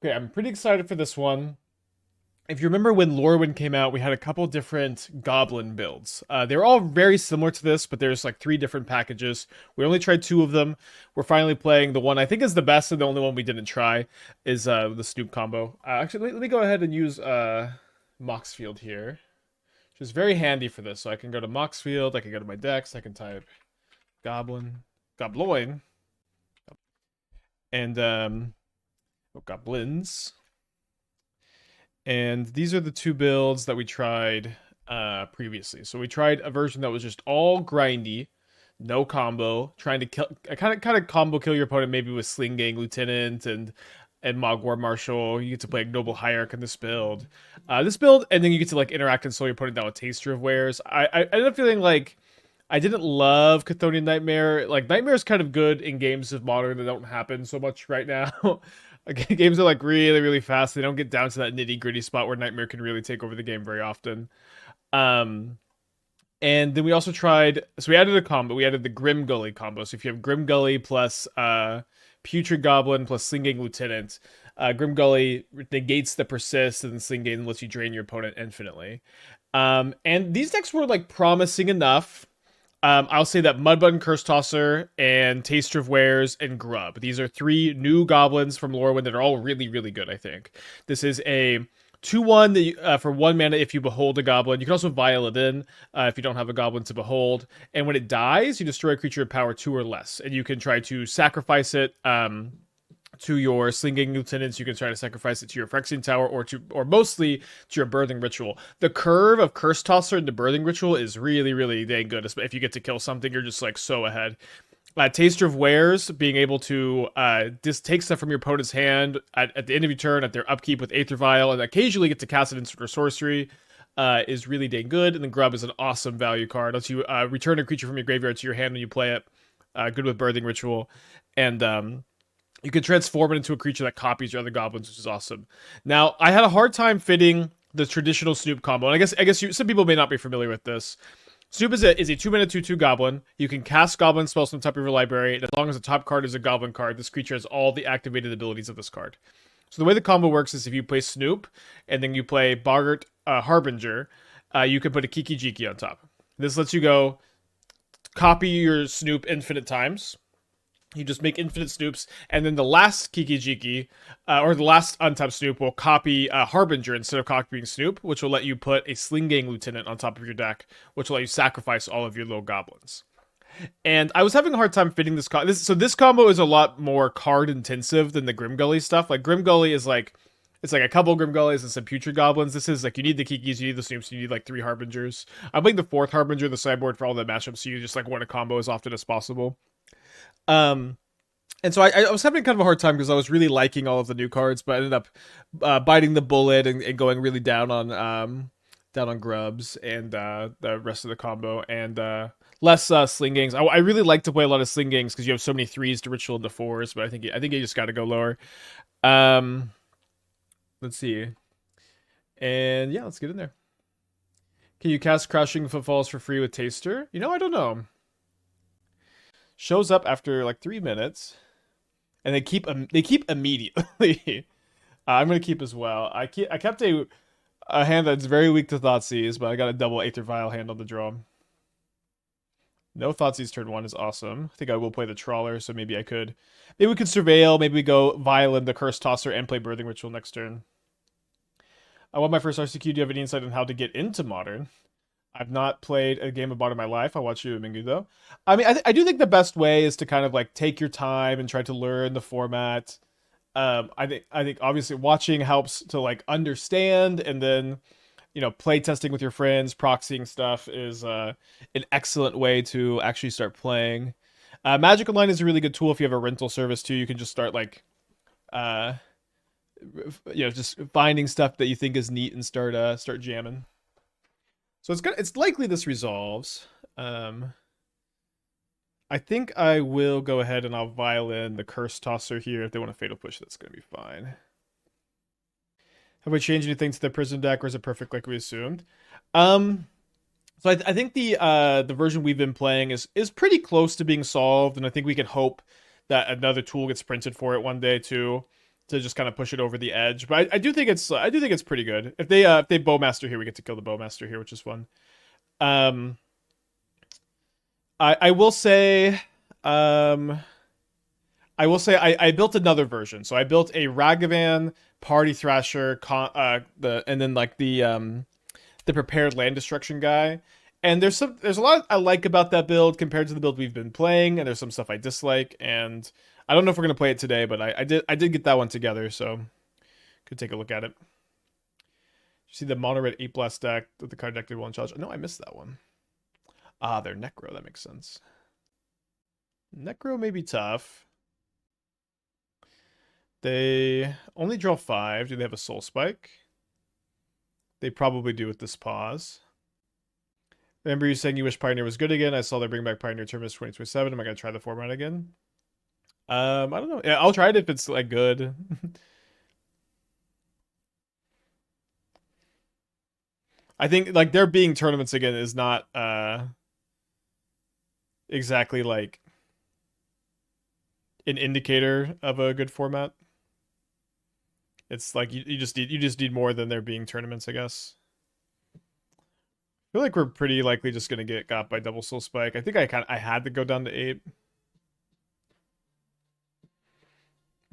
Okay, I'm pretty excited for this one. If you remember when Lorwyn came out, we had a couple different goblin builds. They're all very similar to this, but there's like three different packages. We only tried two of them. We're finally playing the one I think is the best and the only one we didn't try is the Snoop combo. Actually, let me go ahead and use Moxfield here, which is very handy for this. So I can go to Moxfield, I can go to my decks, I can type Gobloin, and Goblins. And these are the two builds that we tried previously. So we tried a version that was just all grindy, no combo, trying to kill, kind of combo kill your opponent maybe with Sling-Gang Lieutenant and Mogg War Marshal. You get to play a Noble Hierarch in this build. And then you get to like interact and slow your opponent down with Taster of Wares. I ended up feeling like I didn't love Chthonian Nightmare. Like, Nightmare is kind of good in games of Modern that don't happen so much right now. Games are like really, really fast. They don't get down to that nitty gritty spot where Nightmare can really take over the game very often. Um, and then we also tried, so we added a combo. We added the Grim Gully combo. So if you have Grim Gully plus Putrid Goblin plus Sling-Gang Lieutenant, Grim Gully negates the persist, and Sling-Gang lets you drain your opponent infinitely. And these decks were like promising enough. I'll say that Mudbutton Cursetosser and Taster of Wares and Grub. These are three new goblins from Lorwyn that are all really, really good, I think. This is a 2-1 that you, for 1 mana if you behold a goblin. You can also vial it in if you don't have a goblin to behold. And when it dies, you destroy a creature of power 2 or less. And you can try to sacrifice it to your Sling-Gang Lieutenants. You can try to sacrifice it to your Phyrexian Tower or mostly to your Birthing Ritual. The curve of Cursetosser into Birthing Ritual is really, really dang good. If you get to kill something, you're just like so ahead. Taster of Wares, being able to just take stuff from your opponent's hand at the end of your turn at their upkeep with Aether Vial and occasionally get to cast it instant or sorcery is really dang good. And then Grub is an awesome value card. Lets you return a creature from your graveyard to your hand when you play it. Good with Birthing Ritual. And you can transform it into a creature that copies your other goblins, which is awesome. Now, I had a hard time fitting the traditional Snoop combo, and I guess some people may not be familiar with this. Snoop is a 2-mana 2/2 goblin. You can cast goblin spells from the top of your library, and as long as the top card is a goblin card, this creature has all the activated abilities of this card. So the way the combo works is if you play Snoop, and then you play Boggart Harbinger, you can put a Kiki-Jiki on top. This lets you go copy your Snoop infinite times. You just make infinite Snoops, and then the last Kiki-Jiki, or the last untapped Snoop, will copy Harbinger instead of copying Snoop, which will let you put a Sling-Gang Lieutenant on top of your deck, which will let you sacrifice all of your little goblins. And I was having a hard time fitting this combo. So this combo is a lot more card-intensive than the Grim Gully stuff. Like, Grim Gully is like, it's like a couple Grim Gullies and some Putrid Goblins. This is like, you need the Kikis, you need the Snoops, you need like 3 Harbingers. I'm playing the 4th Harbinger in the sideboard for all the matchups, so you just like want to combo as often as possible. And so I was having kind of a hard time because I was really liking all of the new cards, but I ended up biting the bullet and going really down on Grubs and the rest of the combo and less Sling-Gangs. I really like to play a lot of Sling-Gangs because you have so many 3s to ritual into 4s, but I think you just got to go lower. Let's see, and yeah, let's get in there. Can you cast Crashing Footfalls for free with Taster? You know, I don't know. Shows up after like 3 minutes, and they keep immediately. I'm gonna keep as well. I kept a hand that's very weak to Thoughtseize, but I got a double Aether Vial hand on the draw. No Thoughtseize turn 1 is awesome. I think I will play the Trawler, so maybe we could Surveil. Maybe we go Violin the Cursetosser and play Birthing Ritual next turn. I want my first RCQ. Do you have any insight on how to get into Modern? I've not played a game of Modern in my life. I'll watch you, Mingu, though. I mean, I do think the best way is to kind of like take your time and try to learn the format. I think obviously watching helps to like understand, and then play testing with your friends, proxying stuff is an excellent way to actually start playing. Magic Online is a really good tool if you have a rental service too. You can just start like just finding stuff that you think is neat and start jamming. So it's likely this resolves. I think I will go ahead and I'll violin the Cursetosser here. If they want a Fatal Push, that's going to be fine. Have we changed anything to the Prism deck, or is it perfect like we assumed? So I think the version we've been playing is pretty close to being solved, and I think we can hope that another tool gets printed for it one day too. to just kind of push it over the edge. But I do think it's pretty good. If they Bowmaster here, we get to kill the Bowmaster here, which is fun. I will say, I built another version. So I built a Ragavan Party Thrasher, and then like the prepared land destruction guy. And there's a lot I like about that build compared to the build we've been playing, and there's some stuff I dislike. And I don't know if we're gonna play it today, but I did get that one together, so could take a look at it. You see the mono red 8 blast deck with the card deck did one challenge. No, I missed that one. Ah, they're Necro. That makes sense. Necro may be tough. They only draw 5. Do they have a Soul Spike? They probably do with this pause. Remember you saying you wish Pioneer was good again? I saw they bring back Pioneer Terminus 2027. Am I gonna try the format again? I don't know. Yeah, I'll try it if it's like good. I think like there being tournaments again is not exactly like an indicator of a good format. It's like you just need more than there being tournaments, I guess. I feel like we're pretty likely just gonna get got by double soul spike. I think I had to go down to 8.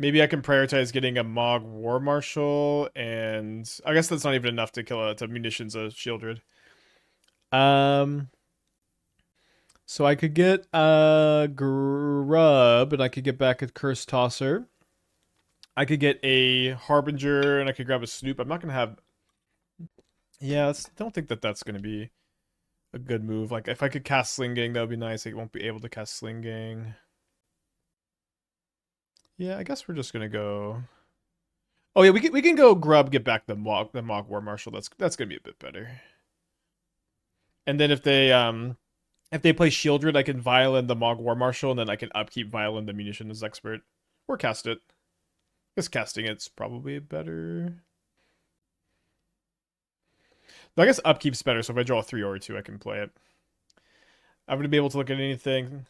Maybe I can prioritize getting a Mogg War Marshal, and I guess that's not even enough to kill to munitions a Shieldred. So I could get Grub, and I could get back a Cursetosser. I could get a Harbinger, and I could grab a Snoop. I'm not gonna have. Yeah, I don't think that's gonna be a good move. Like if I could cast Sling-Gang, that would be nice. I won't be able to cast Sling-Gang. Yeah, I guess we're just gonna go. Oh yeah, we can go Grub, get back the Mogg War Marshal. That's gonna be a bit better. And then if they play Shieldred, I can Violin the Mogg War Marshal, and then I can upkeep Violin the Munitions Expert, or cast it. I guess casting it's probably better. No, I guess upkeep's better. So if I draw a 3 or a 2, I can play it. I'm gonna be able to look at anything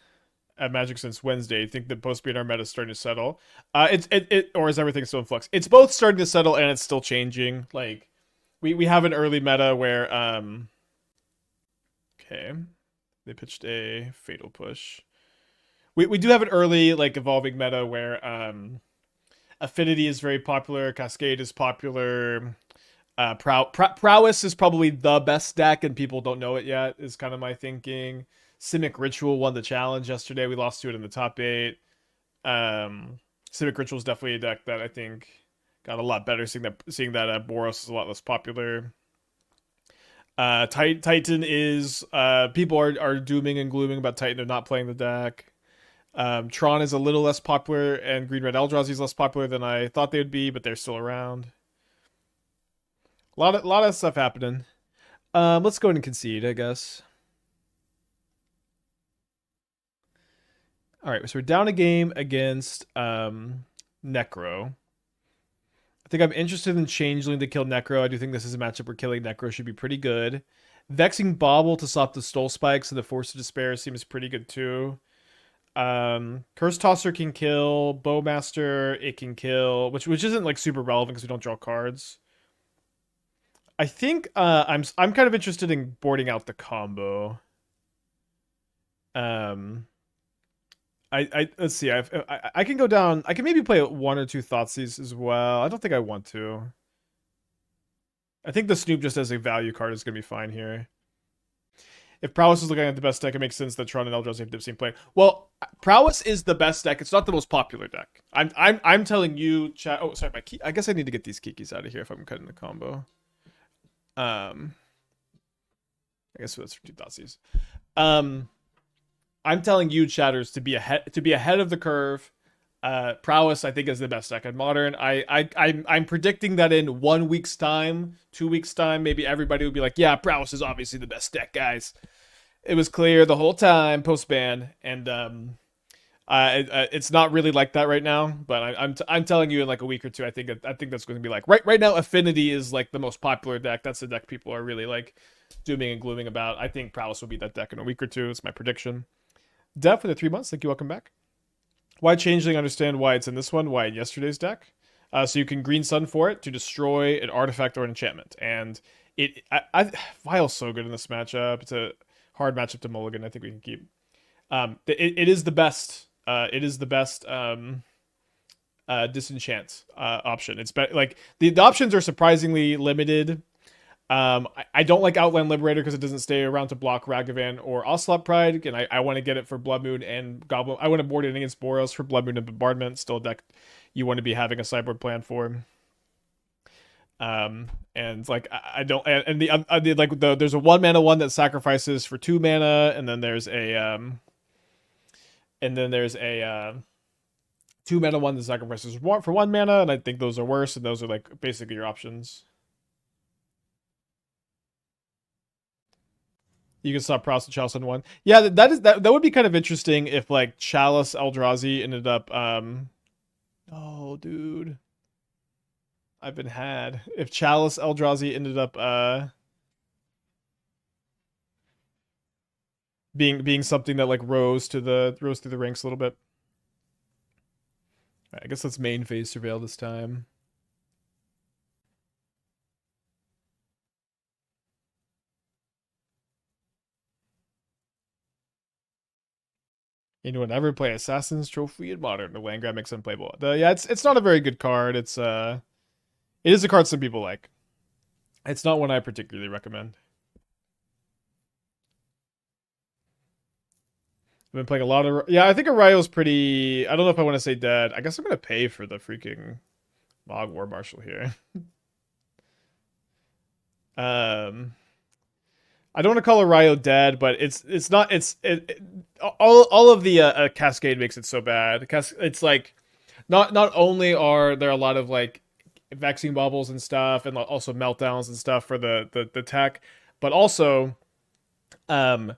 at Magic since Wednesday. You think the post-BRRR meta is starting to settle? Or is everything still in flux? It's both starting to settle and it's still changing. Like, we have an early meta where okay, they pitched a Fatal Push. We do have an early like evolving meta where Affinity is very popular, Cascade is popular. Prowess is probably the best deck, and people don't know it yet. Is kind of my thinking. Simic Ritual won the challenge yesterday. We lost to it in the top 8. Simic Ritual is definitely a deck that I think got a lot better, seeing that Boros is a lot less popular. Titan is people are dooming and glooming about Titan. They're not playing the deck. Tron is a little less popular, and Green Red Eldrazi is less popular than I thought they would be, but they're still around. A lot of stuff happening. Let's go ahead and concede, I guess. All right, so we're down a game against Necro. I think I'm interested in Changeling to kill Necro. I do think this is a matchup where killing Necro should be pretty good. Vexing Bauble to stop the Stole Spikes and the Force of Despair seems pretty good too. Cursetosser can kill. Bowmaster, it can kill, which isn't like super relevant because we don't draw cards. I think I'm kind of interested in boarding out the combo. Let's see. I can go down. I can maybe play 1 or 2 Thoughtseize as well. I don't think I want to. I think the Snoop just as a value card is gonna be fine here. If Prowess is looking at the best deck, it makes sense that Tron and Eldrazi have Dipsy play. Well, Prowess is the best deck. It's not the most popular deck. I'm telling you, chat. Oh, sorry, I guess I need to get these Kikis out of here if I'm cutting the combo. I guess that's for 2 Thoughtseize. I'm telling you, chatters, to be ahead of the curve. Prowess, I think, is the best deck in Modern. I'm predicting that in 1 week's time, 2 weeks' time, maybe everybody would be like, "Yeah, Prowess is obviously the best deck, guys." It was clear the whole time post ban, and it's not really like that right now. But I'm telling you, in like a week or two, I think that's going to be like right now. Affinity is like the most popular deck. That's the deck people are really like dooming and glooming about. I think Prowess will be that deck in a week or two. It's my prediction. Dev for the 3 months. Thank you. Welcome back. Why Changeling? Understand why it's in this one. Why in yesterday's deck? So you can green sun for it to destroy an artifact or an enchantment. And Vial's so good in this matchup. It's a hard matchup to mulligan. I think we can keep. It is the best. It is the best disenchant option. It's like the options are surprisingly limited. I don't like Outland Liberator because it doesn't stay around to block Ragavan or Ocelot Pride, and I want to get it for Blood Moon and Goblin. I want to board it against Boros for Blood Moon and Bombardment. Still a deck you want to be having a sideboard plan for. And like I don't, and the like there's a 1 mana one that sacrifices for 2 mana, and then there's a 2 mana one that sacrifices for 1 mana, and I think those are worse, and those are like basically your options. You can stop Proust and Chalice in one. Yeah, that would be kind of interesting if like Chalice Eldrazi ended up oh dude. I've been had. If Chalice Eldrazi ended up being something that like rose through the ranks a little bit. All right, I guess let's main phase Surveil this time. Anyone ever play Assassin's Trophy in Modern? The land grab makes unplayable. Yeah, it's not a very good card. It is a card some people like. It's not one I particularly recommend. I've been playing a lot of... Yeah, I think Arayo's pretty... I don't know if I want to say dead. I guess I'm going to pay for the freaking Mogg War Marshal here. I don't want to call Arayo dead, but it's not... all of the Cascade makes it so bad. It's like... Not only are there a lot of like Vexing Baubles and stuff, and also meltdowns and stuff for the tech, but also... Arayo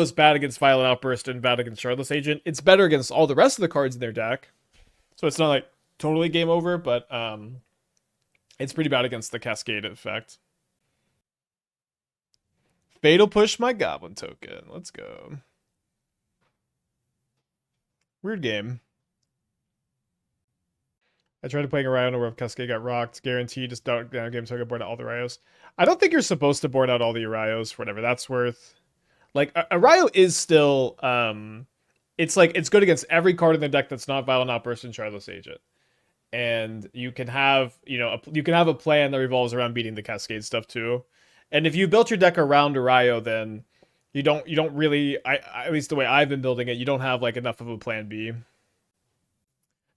is bad against Violent Outburst and bad against Shardless Agent. It's better against all the rest of the cards in their deck. So it's not like totally game over, but it's pretty bad against the Cascade effect. Fatal Push my Goblin token. Let's go. Weird game. I tried to play Arayo where Cascade got rocked. Guaranteed just down game token board out all the Arayos. I don't think you're supposed to board out all the Arayos for whatever that's worth. Like Arayo is still it's like it's good against every card in the deck that's not Violent Outburst and Shardless Agent. And you can have, you can have a plan that revolves around beating the Cascade stuff too. And if you built your deck around Arayo, then you don't really, at least the way I've been building it, you don't have like enough of a plan B.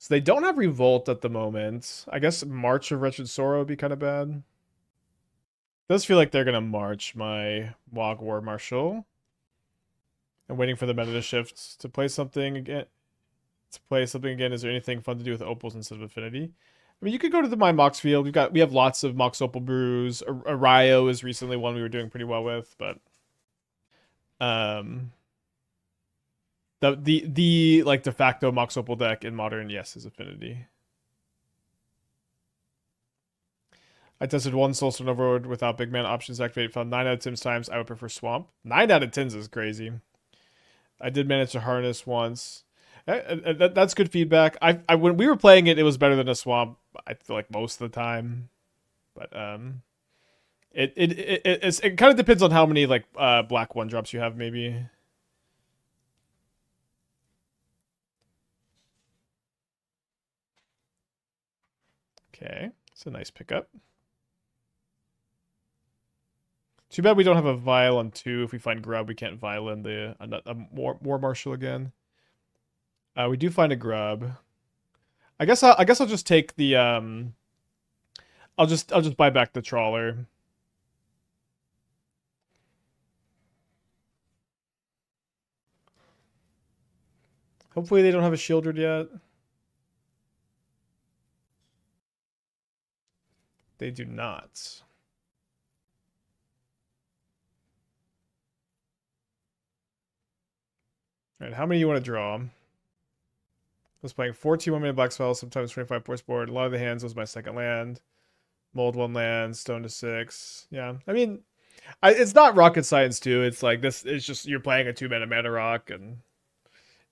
So they don't have Revolt at the moment. I guess March of Wretched Sorrow would be kind of bad. It does feel like they're gonna march my Mogg War Marshal. I'm waiting for the meta to shift to play something again. Is there anything fun to do with Opals instead of Affinity? I mean, you could go to the My Mox field. We have lots of Mox Opal brews. Arayo is recently one we were doing pretty well with, but the like de facto Mox Opal deck in Modern, yes, is Affinity. I tested one Soulstone Overlord without big man options activated. Found 9 out of 10 times I would prefer Swamp. 9 out of 10 is crazy. I did manage to harness once. That's good feedback. When we were playing it, it was better than a Swamp. I feel like most of the time, but it kind of depends on how many like black 1-drops you have, maybe. Okay, it's a nice pickup. Too bad we don't have a Vial on 2. If we find Grub, we can't Vial in the War Marshal again. We do find a Grub. I guess I'll just take the I'll just buy back the Trawler. Hopefully they don't have a Shieldred yet. They do not. All right, how many you want to draw? I was playing 14 1-mana black spells, sometimes 25 force board. A lot of the hands was my second land. Mold 1 land, stone to 6. Yeah, I mean, it's not rocket science too. It's like this. It's just you're playing a 2-mana mana rock, and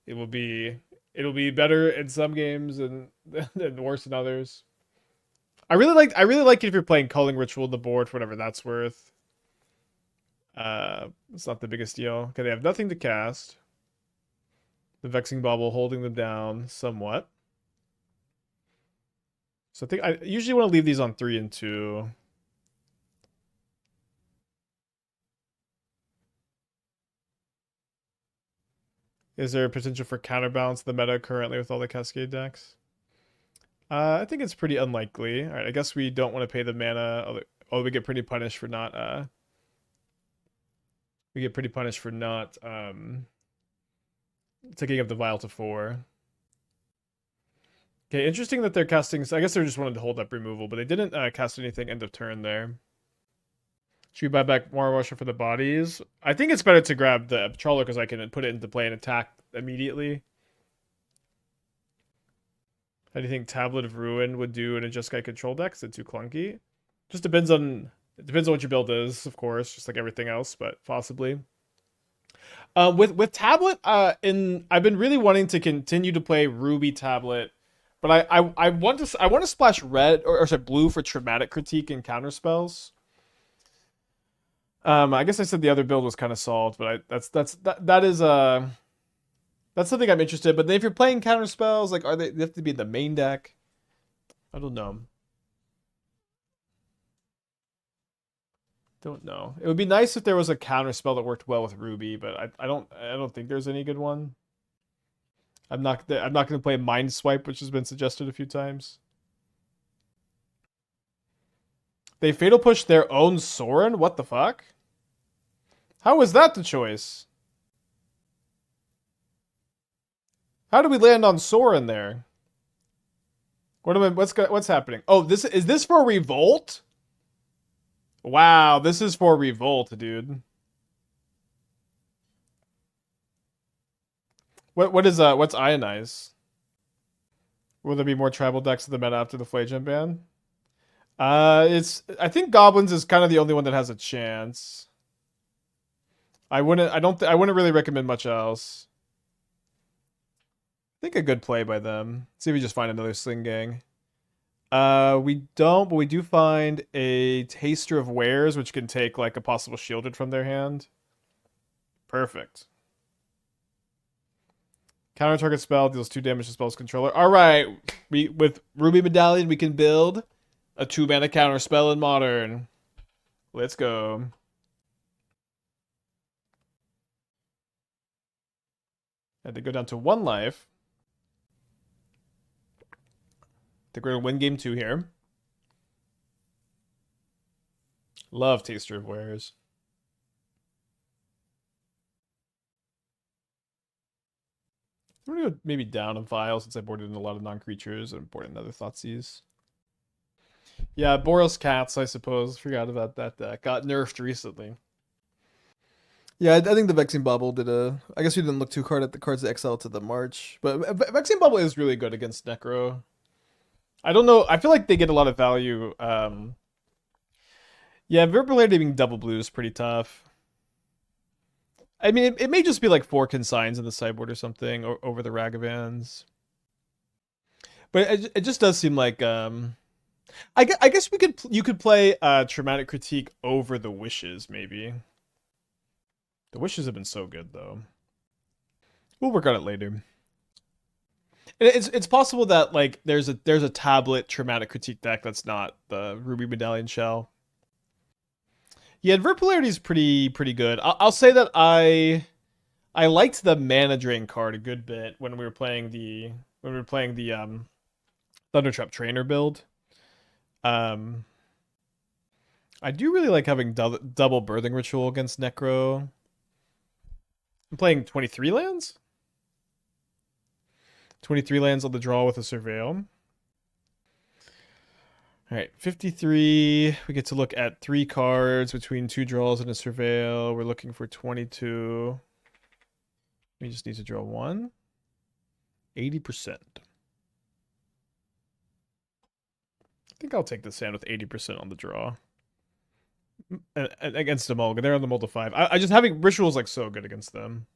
it will be It'll be better in some games and, and worse in others. I really like it if you're playing Culling Ritual on the board for whatever that's worth. It's not the biggest deal. Okay, they have nothing to cast. The Vexing Bauble holding them down somewhat. So I think I usually want to leave these on 3 and 2. Is there a potential for counterbalance the meta currently with all the Cascade decks? I think it's pretty unlikely. All right, I guess we don't want to pay the mana. Oh, we get pretty punished for not. We get pretty punished for not taking up the vial to 4. Okay, interesting that they're casting. I guess they just wanted to hold up removal, but they didn't cast anything end of turn there. Should we buy back War Marshal for the bodies? I think it's better to grab the Trawler because I can put it into play and attack immediately. How do you think Tablet of Ruin would do in a Jeskai control deck? Is it too clunky? Just depends on what your build is, of course, just like everything else, but possibly. With Tablet, I've been really wanting to continue to play Ruby Tablet, but I want to splash red or sorry, blue for Traumatic Critique and counter spells. I guess I said the other build was kind of solved, but that's something I'm interested in. But if you're playing counter spells, like they have to be in the main deck? I don't know. Don't know. It would be nice if there was a counter spell that worked well with Ruby, but I don't think there's any good one. I'm not going to play Mind Swipe, which has been suggested a few times. They fatal push their own Sorin? What the fuck? How was that the choice? How do we land on Sorin there? What's happening? Oh, is this for Revolt? Wow, this is for Revolt, dude. What's Ionize? Will there be more tribal decks in the meta after the Flageon ban? I think Goblins is kind of the only one that has a chance. I wouldn't really recommend much else. I think a good play by them. See if we just find another Sling-Gang. We don't, but we do find a Taster of Wares, which can take like a possible shielded from their hand. Perfect. Counter target spell deals 2 damage to spell's controller. All right, with Ruby Medallion we can build a 2-mana counter spell in Modern. Let's go. Had to go down to 1 life. I think we're gonna win game 2 here. Love Taster of Wares. I'm gonna go maybe down a Vial since I boarded in a lot of non-creatures and boarded another Thoughtseize. Yeah, Boros Cats, I suppose. Forgot about that deck. Got nerfed recently. Yeah, I think the Vexing Bauble did I guess we didn't look too hard at the cards that exile to the March. But Vexing Bauble is really good against Necro. I don't know. I feel like they get a lot of value. Yeah, Verbality being double blue is pretty tough. I mean, it may just be like 4 consigns in the sideboard or something over the Ragavans. But it just does seem like I guess you could play Traumatic Critique over the Wishes maybe. The Wishes have been so good though. We'll work on it later. And it's possible that like there's a tablet Traumatic Critique deck that's not the Ruby Medallion shell. Yeah, Verpolarity is pretty good. I'll say that I liked the Mana Drain card a good bit when we were playing the Thundertrap Trainer build. I do really like having double Birthing Ritual against Necro. I'm playing 23 lands. 23 lands on the draw with a Surveil. All right, 53. We get to look at 3 cards between 2 draws and a Surveil. We're looking for 22. We just need to draw 1. 80%. I think I'll take this hand with 80% on the draw. Against the Mulligan. They're on the multi 5. I just having Rituals like so good against them.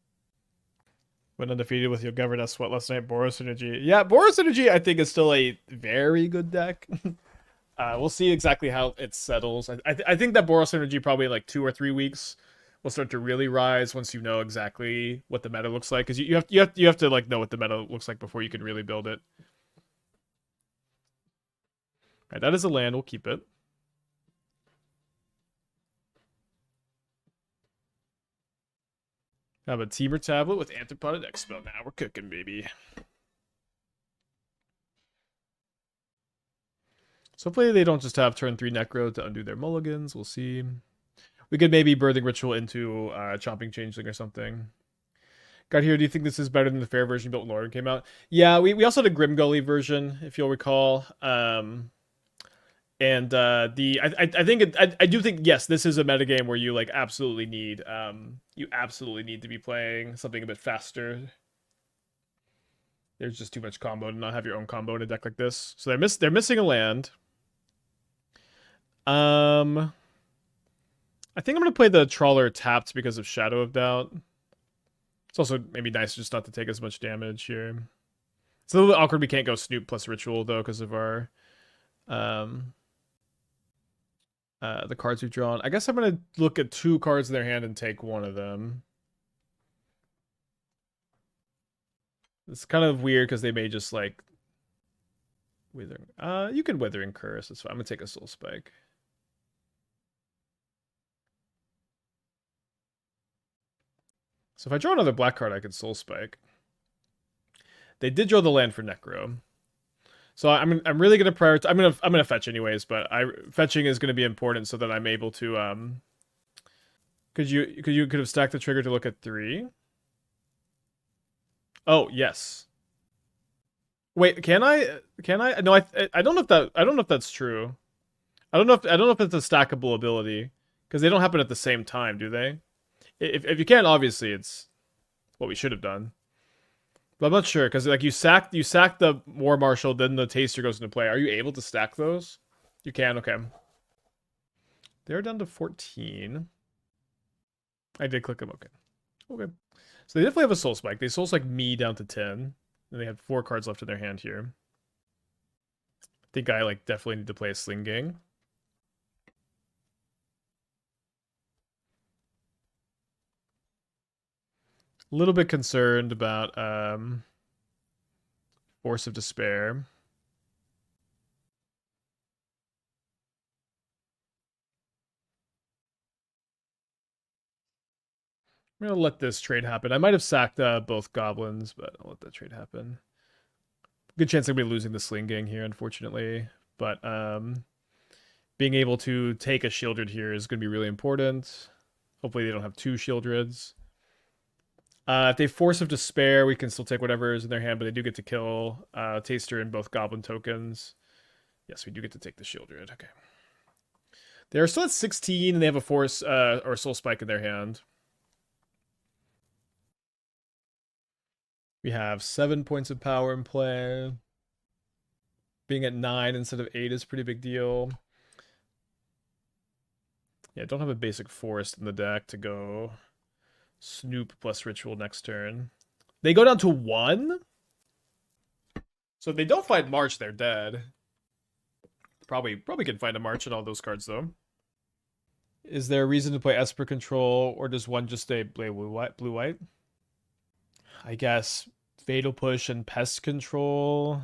Went undefeated with your governess sweat last night. Boros Energy. Yeah, Boros Energy I think is still a very good deck. We'll see exactly how it settles. I think that Boros Energy probably in like 2 or 3 weeks will start to really rise once you know exactly what the meta looks like. Because you have to like know what the meta looks like before you can really build it. All right, that is a land. We'll keep it. I have a Teamer tablet with Anthropod Expo. Now we're cooking, baby. So hopefully they don't just have turn 3 Necro to undo their mulligans. We'll see. We could maybe Birthing Ritual into Chomping Changeling or something. Got here, do you think this is better than the fair version built when Lorwyn came out? Yeah, we also had a Grim Gully version, if you'll recall. And I do think yes, this is a metagame where you like absolutely need to be playing something a bit faster. There's just too much combo to not have your own combo in a deck like this. So they're missing a land. I think I'm gonna play the Trawler tapped because of Shadow of Doubt. It's also maybe nice just not to take as much damage here. It's a little bit awkward we can't go Snoop plus Ritual though because of our the cards we've drawn. I guess I'm gonna look at 2 cards in their hand and take one of them. It's kind of weird because they may just like Withering. You can Withering Curse. It's fine. I'm gonna take a Soul Spike. So if I draw another black card, I could Soul Spike. They did draw the land for Necro. So I'm really gonna prioritize. I'm gonna fetch anyways, but fetching is gonna be important so that I'm able to could you have stacked the trigger to look at 3? Oh yes. Wait, can I? No, I don't know if that's true. I don't know if it's a stackable ability because they don't happen at the same time, do they? If you can, obviously it's what we should have done. But I'm not sure because like you sack the War Marshal, then the Taster goes into play. Are you able to stack those? You can. Okay. They're down to 14. I did click them. Okay. Okay. So they definitely have a Soul Spike. They Soul Spike me down to 10. And they have 4 cards left in their hand here. I think I like definitely need to play a Sling-Gang. A little bit concerned about Force of Despair. I'm gonna let this trade happen. I might have sacked both Goblins, but I'll let that trade happen. Good chance I'm gonna be losing the Sling-Gang here, unfortunately. But being able to take a Shieldred here is gonna be really important. Hopefully they don't have 2 Shieldreds. If they Force of Despair, we can still take whatever is in their hand, but they do get to kill Taster and both Goblin tokens. Yes, we do get to take the Shieldred. Okay. They're still at 16, and they have a Force or Soul Spike in their hand. We have 7 points of power in play. Being at 9 instead of 8 is a pretty big deal. Yeah, don't have a basic forest in the deck to go Snoop plus Ritual next turn. They go down to 1? So if they don't find March, they're dead. Probably can find a March in all those cards, though. Is there a reason to play Esper Control, or does one just stay blue-white? I guess Fatal Push and Pest Control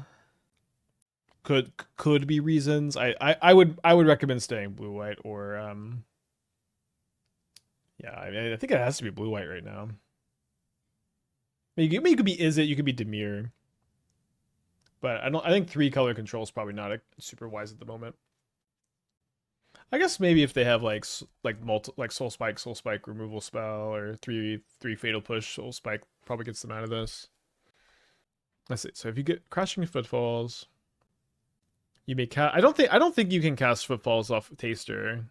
could be reasons. I would recommend staying blue-white or yeah, I think it has to be blue-white right now. You could be Izzet, you could be Dimir. But I think 3-color control is probably not super wise at the moment. I guess maybe if they have like Soul Spike removal spell, or 3 Fatal Push, Soul Spike probably gets them out of this. Let's see. So if you get Crashing Footfalls, you may cast. I don't think you can cast Footfalls off Taster.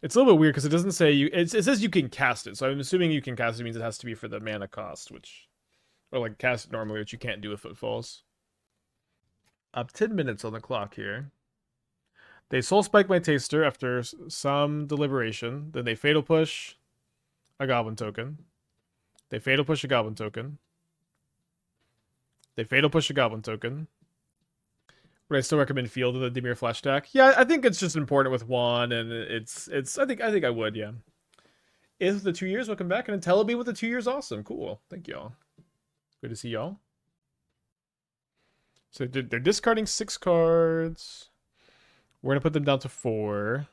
It's a little bit weird because it doesn't say you. It says you can cast it, so I'm assuming you can cast it means it has to be for the mana cost, or like cast it normally, which you can't do with Footfalls. 10 minutes on the clock here. They Soul Spike my Taster after some deliberation. Then they Fatal Push a Goblin token. They fatal push a goblin token. They fatal push a goblin token. Would I still recommend Field of the Dimir Flash deck? Yeah, I think it's just important with one, and it's. I think I would. Yeah. If the 2 years, welcome back, and Intellibe with the 2 years, awesome, cool. Thank y'all. Good to see y'all. So they're discarding 6 cards. We're gonna put them down to 4.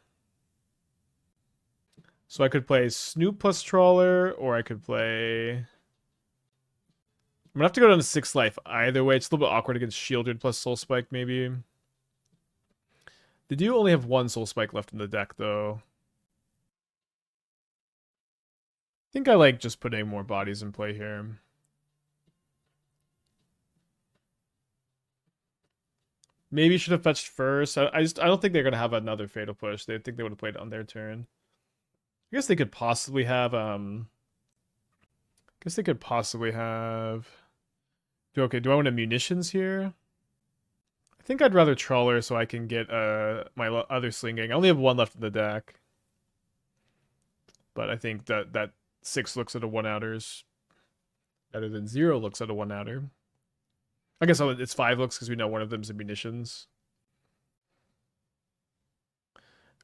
So I could play Snoop plus Trawler, or I could play. I'm gonna have to go down to 6 life either way. It's a little bit awkward against Shieldred plus Soul Spike, maybe. They do only have 1 Soul Spike left in the deck, though. I think I like just putting more bodies in play here. Maybe should have fetched first. I don't think they're gonna have another fatal push. They think they would have played it on their turn. I guess they could possibly have Okay, do I want a munitions here? I think I'd rather Trawler so I can get my other Sling-Gang. I only have 1 left in the deck. But I think that 6 looks at a 1-outers better than 0 looks at a 1-outer. I guess it's 5 looks because we know one of them's a munitions.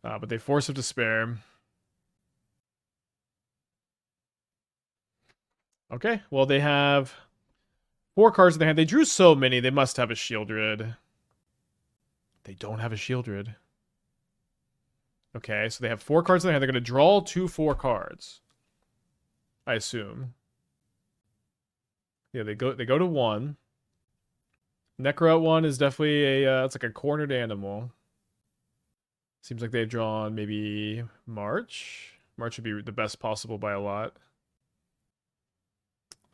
But they Force of Despair. Okay, well they have 4 cards in their hand. They drew so many, they must have a Shieldred. They don't have a Shieldred. Okay, so they have 4 cards in their hand. They're going to draw 2 4 cards. I assume. Yeah, they go to 1. Necro at 1 is definitely it's like a cornered animal. Seems like they've drawn maybe March. March would be the best possible by a lot.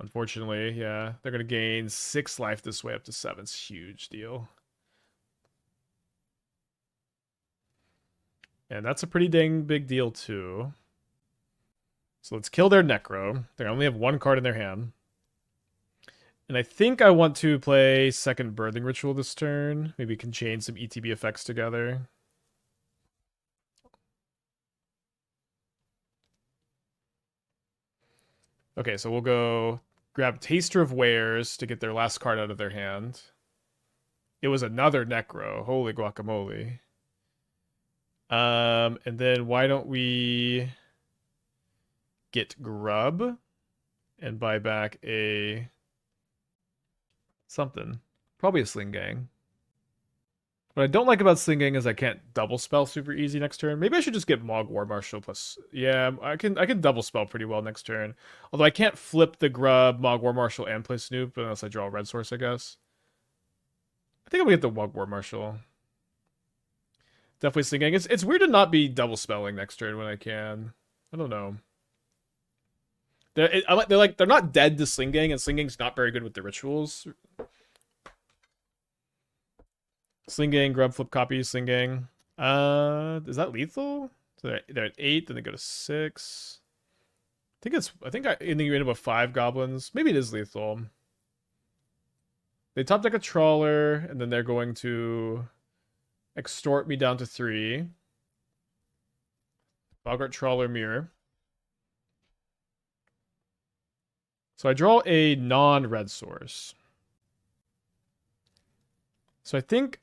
Unfortunately, yeah. They're going to gain 6 life this way up to 7. It's a huge deal. And that's a pretty dang big deal, too. So let's kill their Necro. They only have 1 card in their hand. And I think I want to play second Birthing Ritual this turn. Maybe we can chain some ETB effects together. Okay, so we'll go grab Taster of Wares to get their last card out of their hand. It was another Necro. Holy guacamole. And then why don't we get Grub and buy back a something. Probably a Sling-Gang. What I don't like about Sling-Gang is I can't double spell super easy next turn. Maybe I should just get Mogg War Marshal plus. Yeah, I can double spell pretty well next turn. Although I can't flip the Grub, Mogg War Marshal, and play Snoop unless I draw a red source, I guess. I think I'm gonna get the Mogg War Marshal. Definitely Sling-Gang. It's weird to not be double spelling next turn when I can. I don't know. They're not dead to Sling-Gang, and Sling-Gang's not very good with the rituals. Sling-Gang, Grub, flip copy, Sling-Gang. Is that lethal? So they're at 8, then they go to 6. I think you end up with 5 goblins. Maybe it is lethal. They top deck a Trawler, and then they're going to extort me down to 3. Boggart Trawler Mirror. So I draw a non-red source. So I think...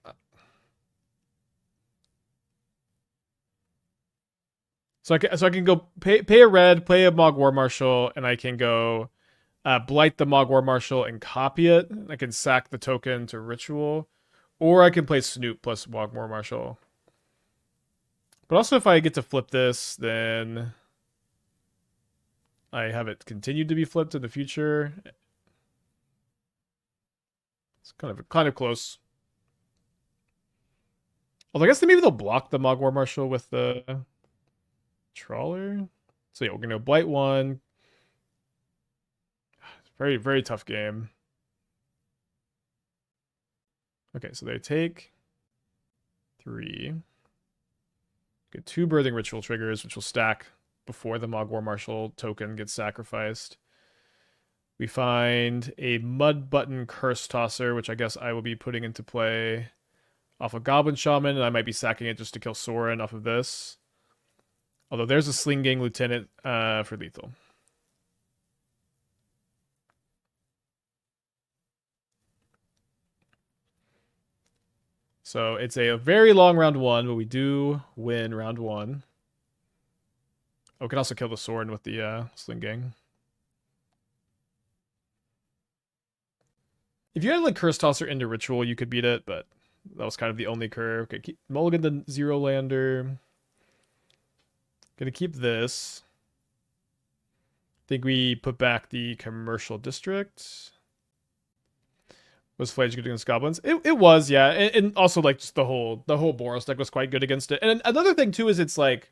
So I can go pay a red, play a Mogg War Marshal, and I can go blight the Mogg War Marshal and copy it. I can sack the token to Ritual. Or I can play Snoop plus Mogg War Marshal. But also if I get to flip this, then I have it continued to be flipped in the future. It's kind of close. Although I guess maybe they'll block the Mogg War Marshal with the Trawler. So yeah, we're gonna blight 1. Very, very tough game. Okay, so they take 3. Get 2 Birthing Ritual triggers, which will stack before the Mogg War Marshal token gets sacrificed. We find a Mudbutton Cursetosser, which I guess I will be putting into play off of Goblin Shaman, and I might be sacking it just to kill Sorin off of this. Although there's a Sling-Gang Lieutenant for lethal. So it's a very long round one, but we do win round one. Oh, we can also kill the sword with the Sling-Gang. If you had like Cursetosser into Ritual, you could beat it, but that was kind of the only curve. Okay, keep mulligan the Zero Lander. Gonna keep this. Think we put back the commercial district. Was Flage good against goblins? It was, yeah. And also like just the whole Boros deck was quite good against it. And another thing too is it's like,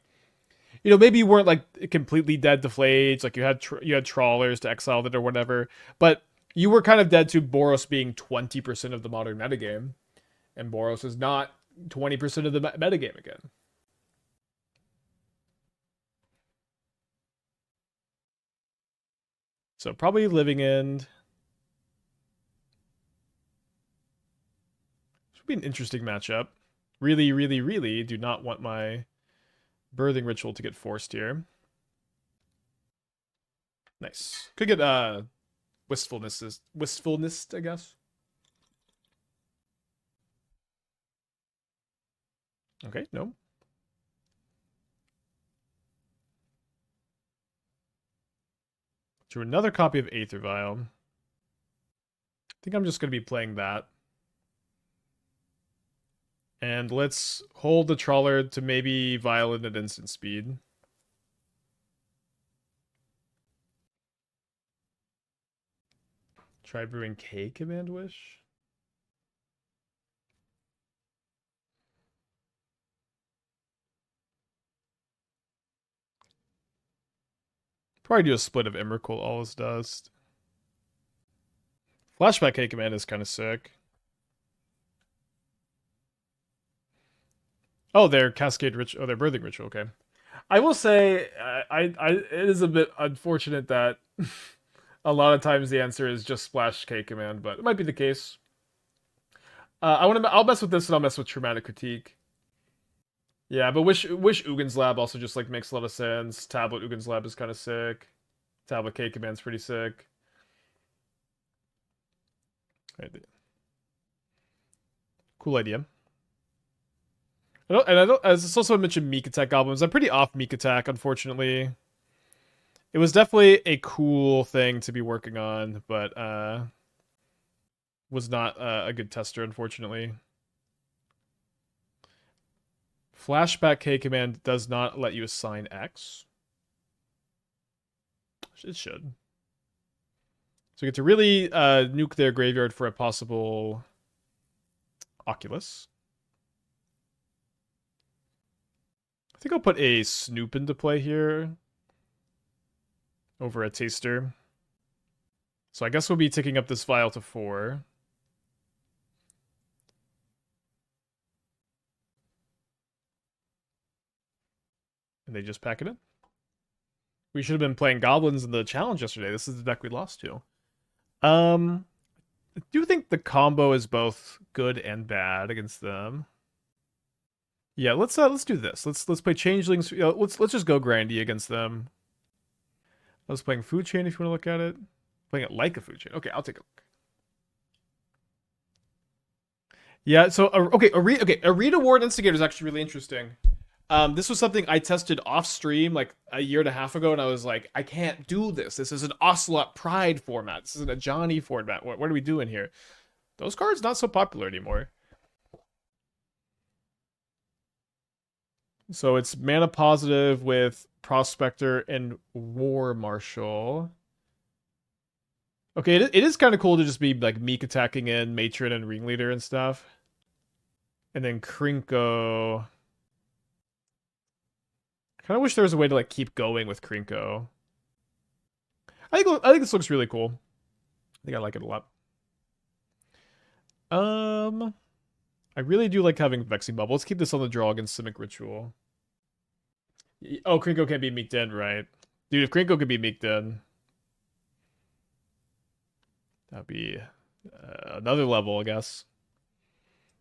you know, maybe you weren't like completely dead to Flage, like you had Trawlers to exile it or whatever, but you were kind of dead to Boros being 20% of the modern metagame, and Boros is not 20% of the metagame again. So probably Living End. Should be an interesting matchup. Really, really, really do not want my Birthing Ritual to get forced here. Nice. Could get wistfulness, I guess. Okay, no. To another copy of Aether Vial. I think I'm just going to be playing that. And let's hold the Trawler to maybe Violent at instant speed. Try brewing K Command Wish. Probably do a split of Emrakul, all his dust. Flashback K Command is kind of sick. Oh, they're Cascade Ritual. Oh, they're Birthing Ritual. Okay. I will say, it is a bit unfortunate that a lot of times the answer is just Splash K Command, but it might be the case. I'll mess with this and I'll mess with Traumatic Critique. Yeah, but wish Ugin's Lab also just like makes a lot of sense. Tablet Ugin's Lab is kind of sick. Tablet K Command's pretty sick. Right. Cool idea. As it's also mentioned Meek Attack Goblins. I'm pretty off Meek Attack, unfortunately. It was definitely a cool thing to be working on, but was not a good tester, unfortunately. Flashback K Command does not let you assign X. It should. So you get to really nuke their graveyard for a possible Oculus. I think I'll put a Snoop into play here over a Taster. So I guess we'll be ticking up this vial to 4. And they just pack it in. We should have been playing Goblins in the challenge yesterday. This is the deck we lost to. I do think the combo is both good and bad against them. Yeah, let's do this. Let's play Changelings. You know, let's just go grindy against them. I was playing Food Chain if you want to look at it. Playing it like a Food Chain. Okay, I'll take a look. Yeah, so a Read Award Instigator is actually really interesting. This was something I tested off stream like a year and a half ago, and I was like, I can't do this. This is an Ocelot Pride format. This isn't a Johnny format. What are we doing here? Those cards not so popular anymore. So it's mana positive with Prospector and War Marshal. Okay, it is kind of cool to just be like Meek attacking in Matron and Ringleader and stuff. And then Krinko. I kind of wish there was a way to like keep going with Krinko. I think this looks really cool. I think I like it a lot. I really do like having Vexing Bauble. Let's keep this on the draw against Simic Ritual. Oh, Krinko can't be meeked in, right? Dude, if Krinko could be meeked in, that'd be another level, I guess.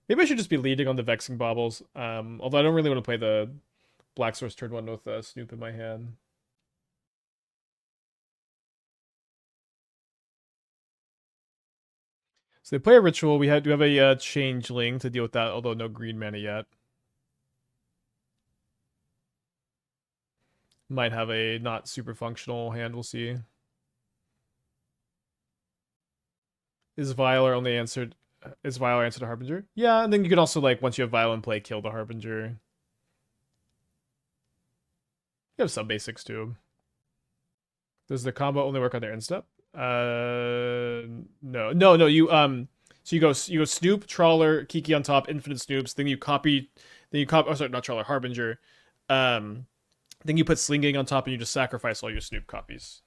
Maybe I should just be leading on the Vexing Baubles. Although I don't really want to play the Black Source turn 1 with Snoop in my hand. So they play a ritual. We do have a changeling to deal with that, although no green mana yet. Might have a not super functional hand. We'll see. Is Violer only answered? Is Violer answered a Harbinger? Yeah, and then you can also like once you have Violer in play, kill the Harbinger. You have some basics too. Does the combo only work on their end step? No. So you go Snoop, Trawler, Kiki on top, Infinite Snoops. Oh, sorry, not Trawler, Harbinger. Then you put Sling-Gang on top, and you just sacrifice all your Snoop copies.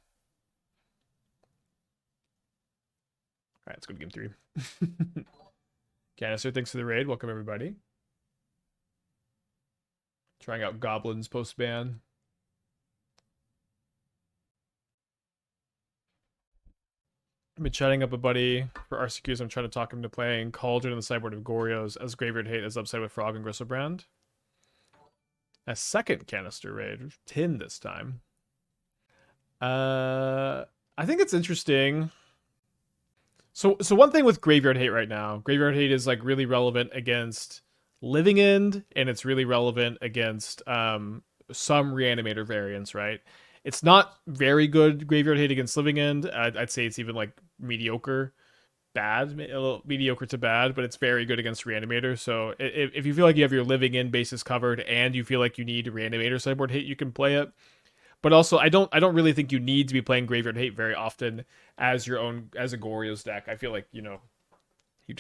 All right, let's go to game 3. Canister, thanks for the raid. Welcome everybody. Trying out Goblins post ban. I've been chatting up a buddy for RCQs. I'm trying to talk him to playing Cauldron on the sideboard of Goryo's as Graveyard Hate as upside with Frog and Gristlebrand. A second canister raid. 10 this time. I think it's interesting. So one thing with Graveyard Hate right now, Graveyard Hate is like really relevant against Living End, and it's really relevant against some Reanimator variants, right? It's not very good Graveyard Hate against Living End. I'd say it's even like mediocre, bad, a little mediocre to bad, but it's very good against Reanimator. So if you feel like you have your Living End bases covered and you feel like you need Reanimator sideboard hate, you can play it. But also, I don't really think you need to be playing Graveyard Hate very often as your own as a Goryo's deck. I feel like you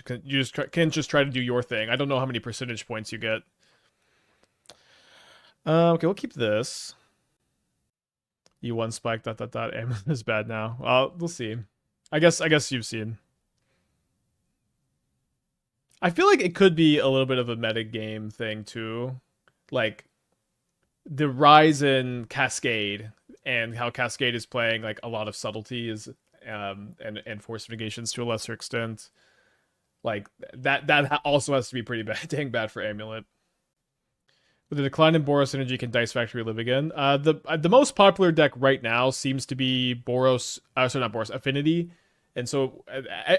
can just try to do your thing. I don't know how many percentage points you get. Okay, we'll keep this. E1 spike ... Amulet is bad now. We'll see. I guess you've seen. I feel like it could be a little bit of a meta game thing too, like the rise in Cascade and how Cascade is playing like a lot of subtleties and force negations to a lesser extent. Like that also has to be pretty bad, dang bad for Amulet. With the decline in Boros energy, can Dice Factory live again? The most popular deck right now seems to be Boros. Sorry, not Boros. Affinity, and so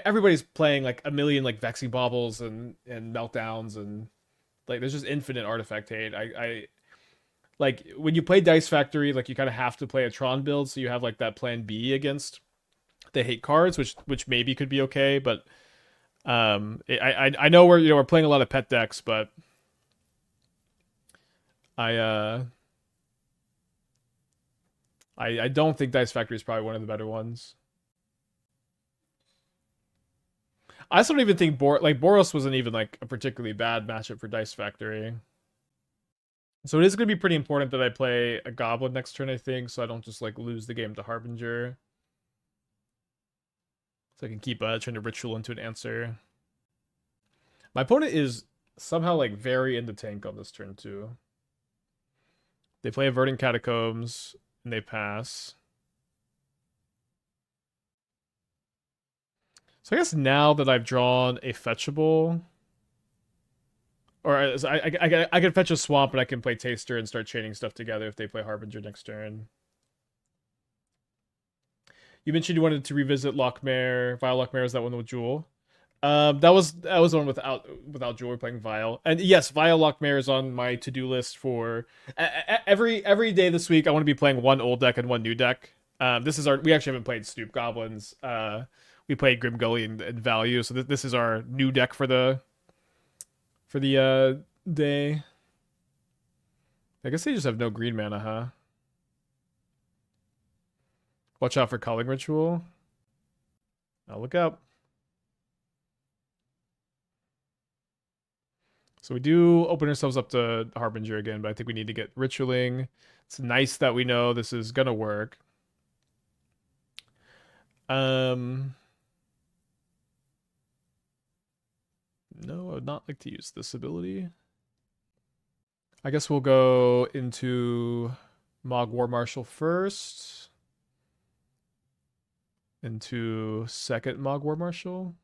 everybody's playing like a million like Vexing Baubles and Meltdowns, and like there's just infinite artifact hate. I like when you play Dice Factory, like you kind of have to play a Tron build, so you have like that plan B against the hate cards, which maybe could be okay, but I know we're playing a lot of pet decks, but I don't think Dice Factory is probably one of the better ones. I also don't even think Boros wasn't even like a particularly bad matchup for Dice Factory. So it is going to be pretty important that I play a Goblin next turn, I think, so I don't just like lose the game to Harbinger. So I can keep trying to ritual into an answer. My opponent is somehow like very into tank on this turn too. They play a Verdant Catacombs and they pass. So I guess now that I've drawn a fetchable, or I can fetch a swamp and I can play Taster and start chaining stuff together if they play Harbinger next turn. You mentioned you wanted to revisit Lockmare. Vile Lockmare, is that one with Jewel? That was the one without Jewel. We're playing Vile, and yes, Vile Lockmare is on my to-do list for every day this week. I want to be playing one old deck and one new deck. We actually haven't played Snoop Goblins. We played Grim Gully and Value, so this is our new deck for the day. I guess they just have no green mana, huh? Watch out for Calling Ritual. I'll look out. So we do open ourselves up to Harbinger again, but I think we need to get Ritualing. It's nice that we know this is gonna work. No, I would not like to use this ability. I guess we'll go into Mogg War Marshal first. Into second Mogg War Marshal.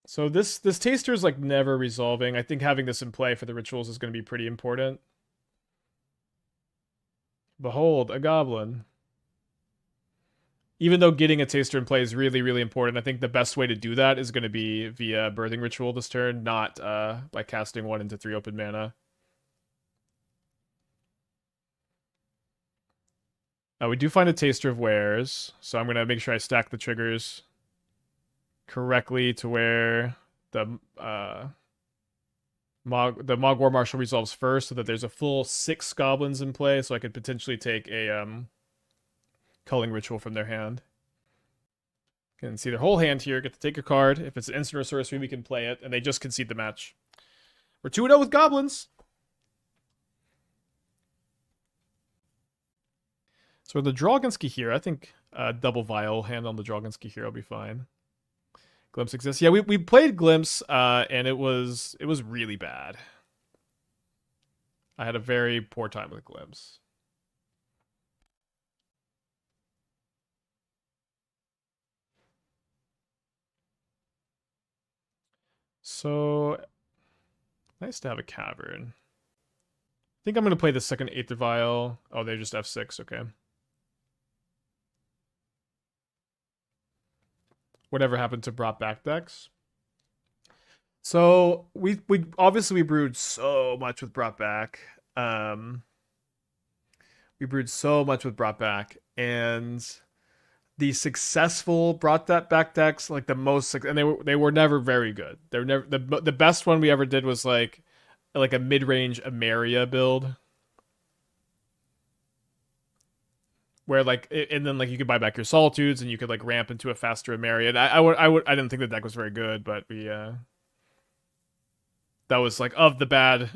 So this Taster is like never resolving. I think having this in play for the rituals is going to be pretty important. Behold, a goblin. Even though getting a taster in play is really, really important, I think the best way to do that is going to be via Birthing Ritual this turn, not by casting 1 into 3 open mana. We do find a Taster of Wares, so I'm going to make sure I stack the triggers correctly to where the Mogg War Marshal resolves first, so that there's a full 6 goblins in play, so I could potentially take a Culling Ritual from their hand. Can see their whole hand here, get to take a card. If it's an instant or sorcery, we can play it, and they just concede the match. We're 2-0 with goblins. So with the Dragonski here, I think double Vial hand on the Dragonski here will be fine. Glimpse exists. Yeah, we played Glimpse, and it was really bad. I had a very poor time with Glimpse. So, nice to have a Cavern. I think I'm going to play the second Aether Vial. Oh, they're just F6, okay. Whatever happened to brought back decks? So, we obviously we brewed so much with brought back. We brewed so much with brought back, and the successful brought that back decks, like the most, and they were never very good. They were never the best one we ever did was like a mid-range Emeria build, where like and then like you could buy back your Solitudes and you could like ramp into a faster Emeria. And I didn't think the deck was very good, but we that was like of the bad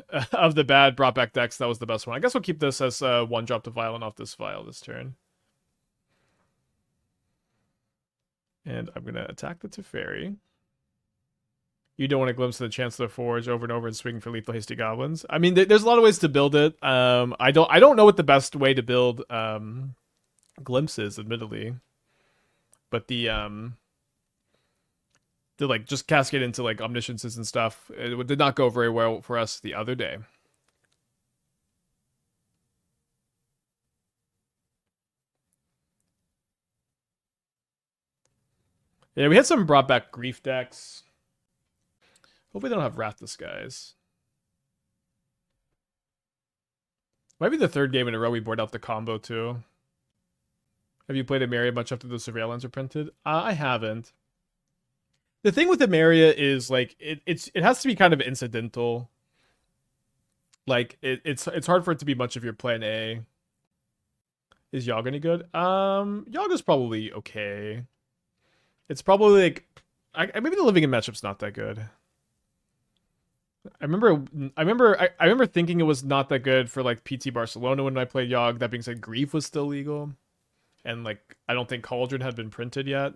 brought back decks, that was the best one. I guess we'll keep this as 1-drop to Violent off this Vial this turn. And I'm going to attack the Teferi. You don't want to glimpse of the Chancellor Forge over and over and swing for lethal hasty goblins. I mean, there's a lot of ways to build it. I don't know what the best way to build glimpses, admittedly. But the like just cascade into like omnisciences and stuff, it did not go very well for us the other day. Yeah, we had some brought back grief decks. Hopefully they don't have Wrath Disguise. Might be the third game in a row we board out the combo too. Have you played Emeria much after the Surveillance are printed? I haven't. The thing with Emeria is like it has to be kind of incidental. Like it's hard for it to be much of your plan A. Is Yogg any good? Yogg is probably okay. It's probably like maybe the Living in matchup's not that good. I remember thinking it was not that good for like PT Barcelona when I played Yogg. That being said, Grief was still legal, and like I don't think Cauldron had been printed yet.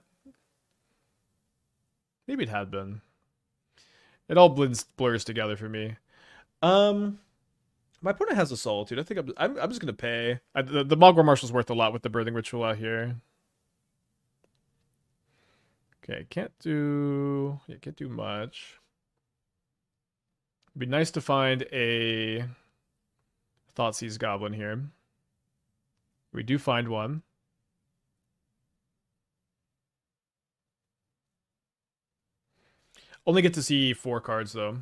Maybe it had been. It all blurs together for me. My opponent has a Solitude. I think I'm just gonna pay. The Mogg War Marshal's worth a lot with the Birthing Ritual out here. Okay, can't do much. It'd be nice to find a Thoughtseize Goblin here. We do find one. Only get to see 4 cards though.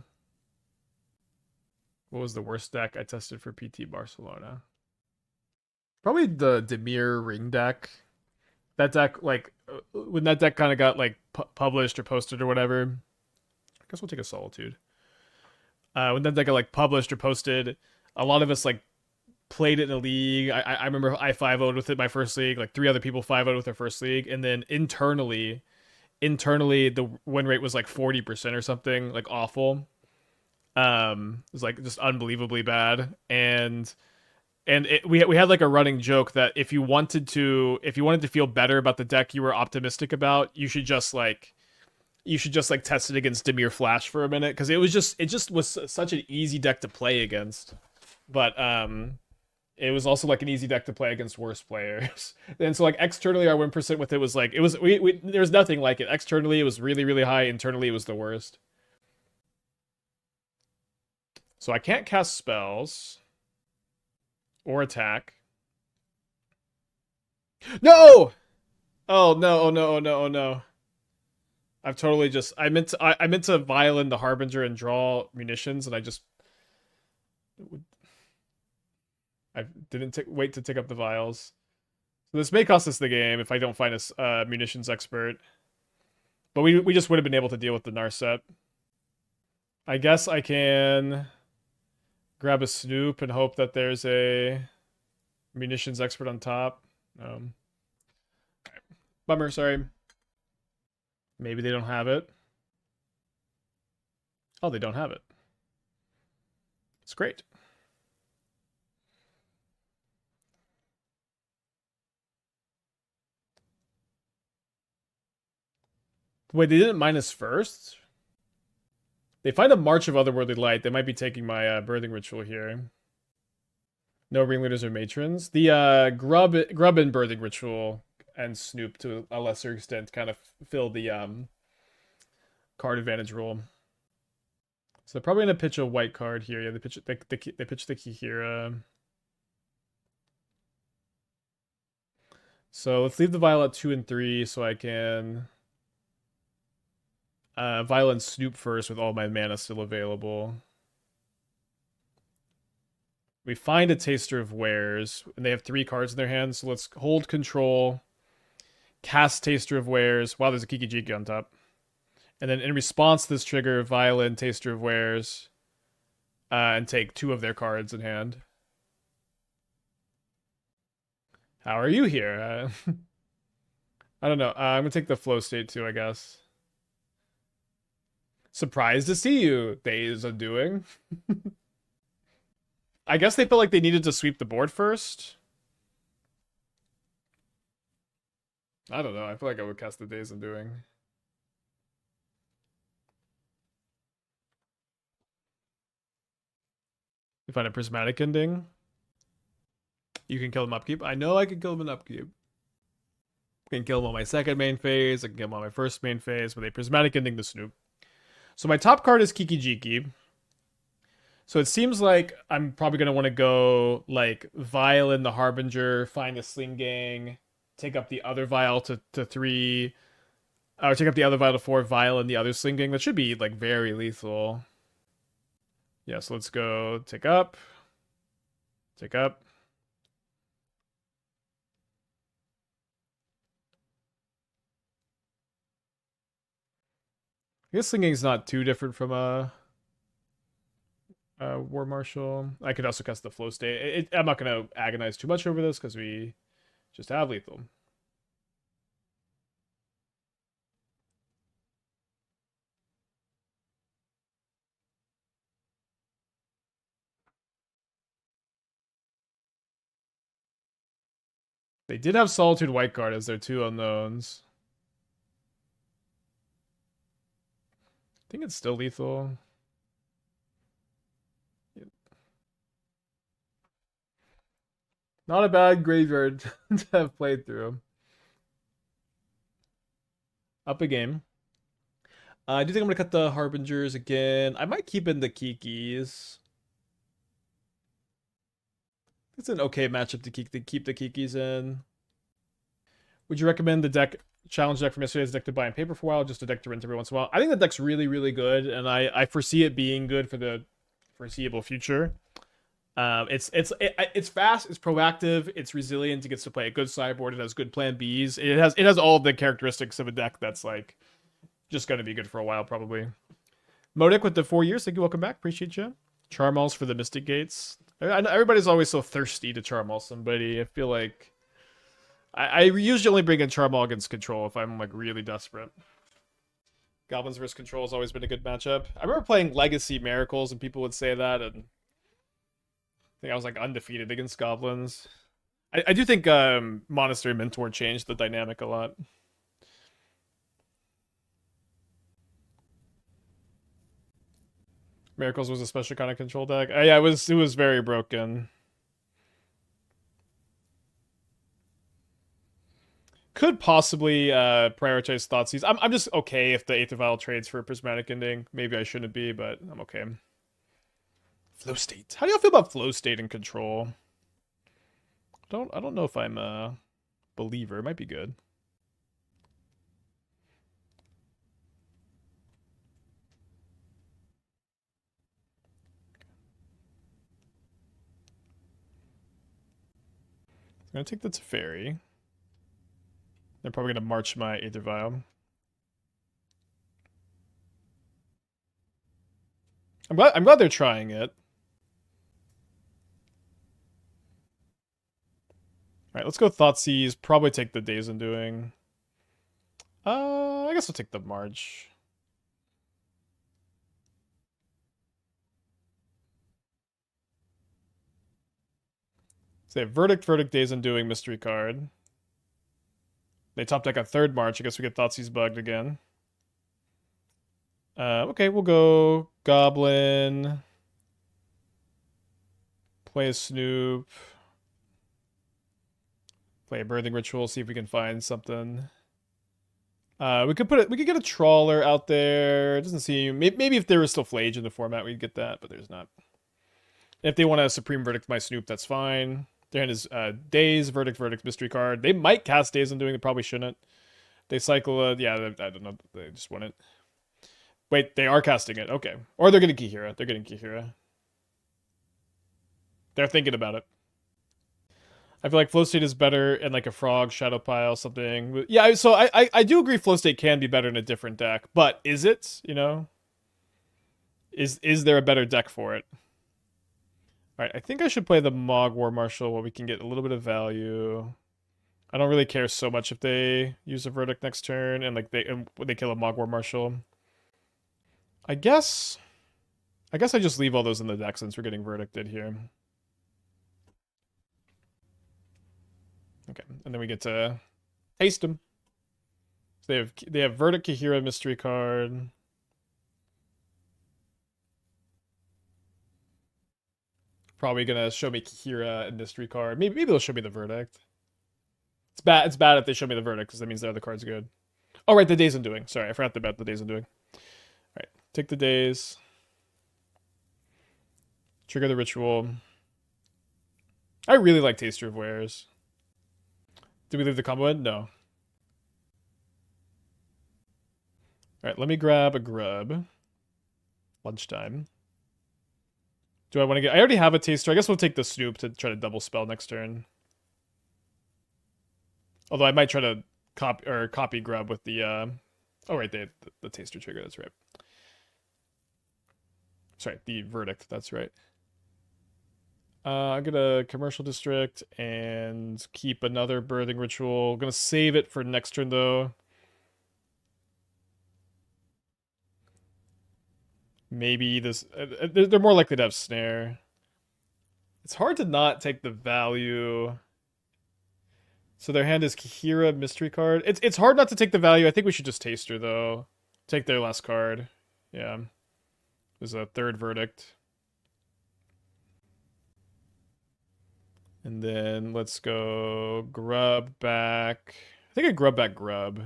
What was the worst deck I tested for PT Barcelona? Probably the Dimir Ring deck. That deck, like, when that deck kind of got, like, published or posted or whatever. I guess we'll take a Solitude. When that deck got, like, published or posted, a lot of us, like, played it in a league. I remember I 5-0'd with it my first league. Like, 3 other people 5-0'd with their first league. And then internally, the win rate was, like, 40% or something. Like, awful. It was, like, just unbelievably bad. And we had like a running joke that if you wanted to feel better about the deck you were optimistic about, you should just like test it against Dimir Flash for a minute, because it just was such an easy deck to play against, but it was also like an easy deck to play against worse players. And so like externally our win percent with it was like there was nothing like it. Externally it was really, really high. Internally it was the worst. So I can't cast spells or attack. No! Oh no, oh no, oh no, oh no. I've totally just I meant to violin the Harbinger and draw munitions, and I didn't wait to take up the vials. So this may cost us the game if I don't find a munitions expert. But we just would have been able to deal with the Narset. I guess I can grab a Snoop and hope that there's a munitions expert on top. Um, Bummer, sorry. Maybe they don't have it. Oh, they don't have it. It's great. Wait, they didn't mine us first? They find a March of Otherworldly Light. They might be taking my birthing ritual here. No ringleaders or matrons. The Grub and birthing ritual and Snoop to a lesser extent kind of fill the card advantage role. So they're probably gonna pitch a white card here. Yeah, they pitch the Kihira. So let's leave the Vial at 2 and 3 so I can Violent Snoop first with all my mana still available. We find a Taster of Wares, and they have 3 cards in their hands, so let's hold control, cast Taster of Wares. Wow, there's a Kiki-Jiki on top. And then in response to this trigger, Violent Taster of Wares, and take 2 of their cards in hand. How are you here? I don't know. I'm gonna take the flow state too, I guess. Surprised to see you, Days Undoing. I guess they felt like they needed to sweep the board first. I don't know. I feel like I would cast the Days Undoing. You find a Prismatic Ending. You can kill him upkeep. I know I can kill him in upkeep. I can kill him on my second main phase. I can kill him on my first main phase with a Prismatic Ending to Snoop. So my top card is Kiki-Jiki. So it seems like I'm probably going to want to go like Vial in the Harbinger, find a Sling-Gang, take up the other Vial to 3, or take up the other Vial to 4, Vial in the other Sling-Gang. That should be like very lethal. Yeah, so let's go take up. Take up. I guess Sling-Gang's not too different from a War Marshal. I could also cast the flow state. I'm not going to agonize too much over this because we just have lethal. They did have Solitude White Guard as their 2 unknowns. I think it's still lethal. Not a bad graveyard to have played through. Up a game. I do think I'm going to cut the Harbingers again. I might keep in the Kikis. It's an okay matchup to keep the Kikis in. Would you recommend the challenge deck from yesterday's deck to buy on paper for a while, just a deck to rent every once in a while? I think the deck's really, really good, and I foresee it being good for the foreseeable future. It's fast, it's proactive, it's resilient. It gets to play a good sideboard. It has good plan Bs. It has all the characteristics of a deck that's like just going to be good for a while, probably. Modic with the 4 years. Thank you. Welcome back. Appreciate you. Charmals for the Mystic Gates. I know everybody's always so thirsty to Charmal somebody. I feel like I usually only bring in Charmal against control if I'm like really desperate. Goblins versus control has always been a good matchup. I remember playing Legacy Miracles and people would say that, and I think I was like undefeated against goblins. I do think Monastery Mentor changed the dynamic a lot. Miracles was a special kind of control deck. Yeah, it was very broken. Could possibly prioritize Thoughtseize. I'm just okay if the Aether Vial trades for a Prismatic Ending. Maybe I shouldn't be, but I'm okay. Flow state. How do y'all feel about flow state and control? I don't know if I'm Believer might be good. I'm gonna take the Teferi. They're probably gonna march my Aether Vial. I'm glad they're trying it. Alright, let's go Thoughtseize. Probably take the Days Undoing. I guess we'll take the March. So they have Verdict, Days Undoing, Mystery card. They top deck a third March. I guess we get Thoughtseize bugged again. Okay, we'll go Goblin. Play a Snoop. Play a Birthing Ritual, see if we can find something. We could get a Trawler out there. It doesn't seem, maybe if there was still Flage in the format, we'd get that, but there's not. If they want to Supreme Verdict my Snoop, that's fine. Their hand is Days, Verdict, Mystery card. They might cast Days Undoing, they probably shouldn't. They cycle yeah, I don't know, they just wouldn't. Wait, they are casting it, okay. Or they're getting Kihira, they're getting Kihira. They're thinking about it. I feel like Flow State is better in like a Frog, Shadow Pile, something. Yeah, so I do agree Flow State can be better in a different deck, but is it, you know? Is there a better deck for it? Alright, I think I should play the Mogg War Marshal where we can get a little bit of value. I don't really care so much if they use a Verdict next turn and like they kill a Mogg War Marshal. I guess I just leave all those in the deck since we're getting Verdicted here. Okay, and then we get to taste them. So they have Verdict, Kihira, Mystery card. Probably gonna show me Kihira and Mystery card. Maybe they'll show me the Verdict. It's bad if they show me the Verdict because that means the other card's good. Oh right, the Days Undoing. Sorry, I forgot about the Days Undoing. Alright, take the Days. Trigger the Ritual. I really like Taster of Wares. Did we leave the combo in? No. Alright, let me grab a Grub. Lunchtime. Do I want to get... I already have a Taster. I guess we'll take the Snoop to try to double spell next turn. Although I might try to copy Grub with the... Oh, right, the Taster trigger. That's right. Sorry, the Verdict. That's right. I'm gonna Commercial District and keep another Birthing Ritual. I'm gonna save it for next turn, though. Maybe this... they're more likely to have Snare. It's hard to not take the value. So their hand is Kihira, Mystery card. It's hard not to take the value. I think we should just Taster, though. Take their last card. Yeah. There's a third Verdict. And then let's go Grub back. I think I Grub back Grub.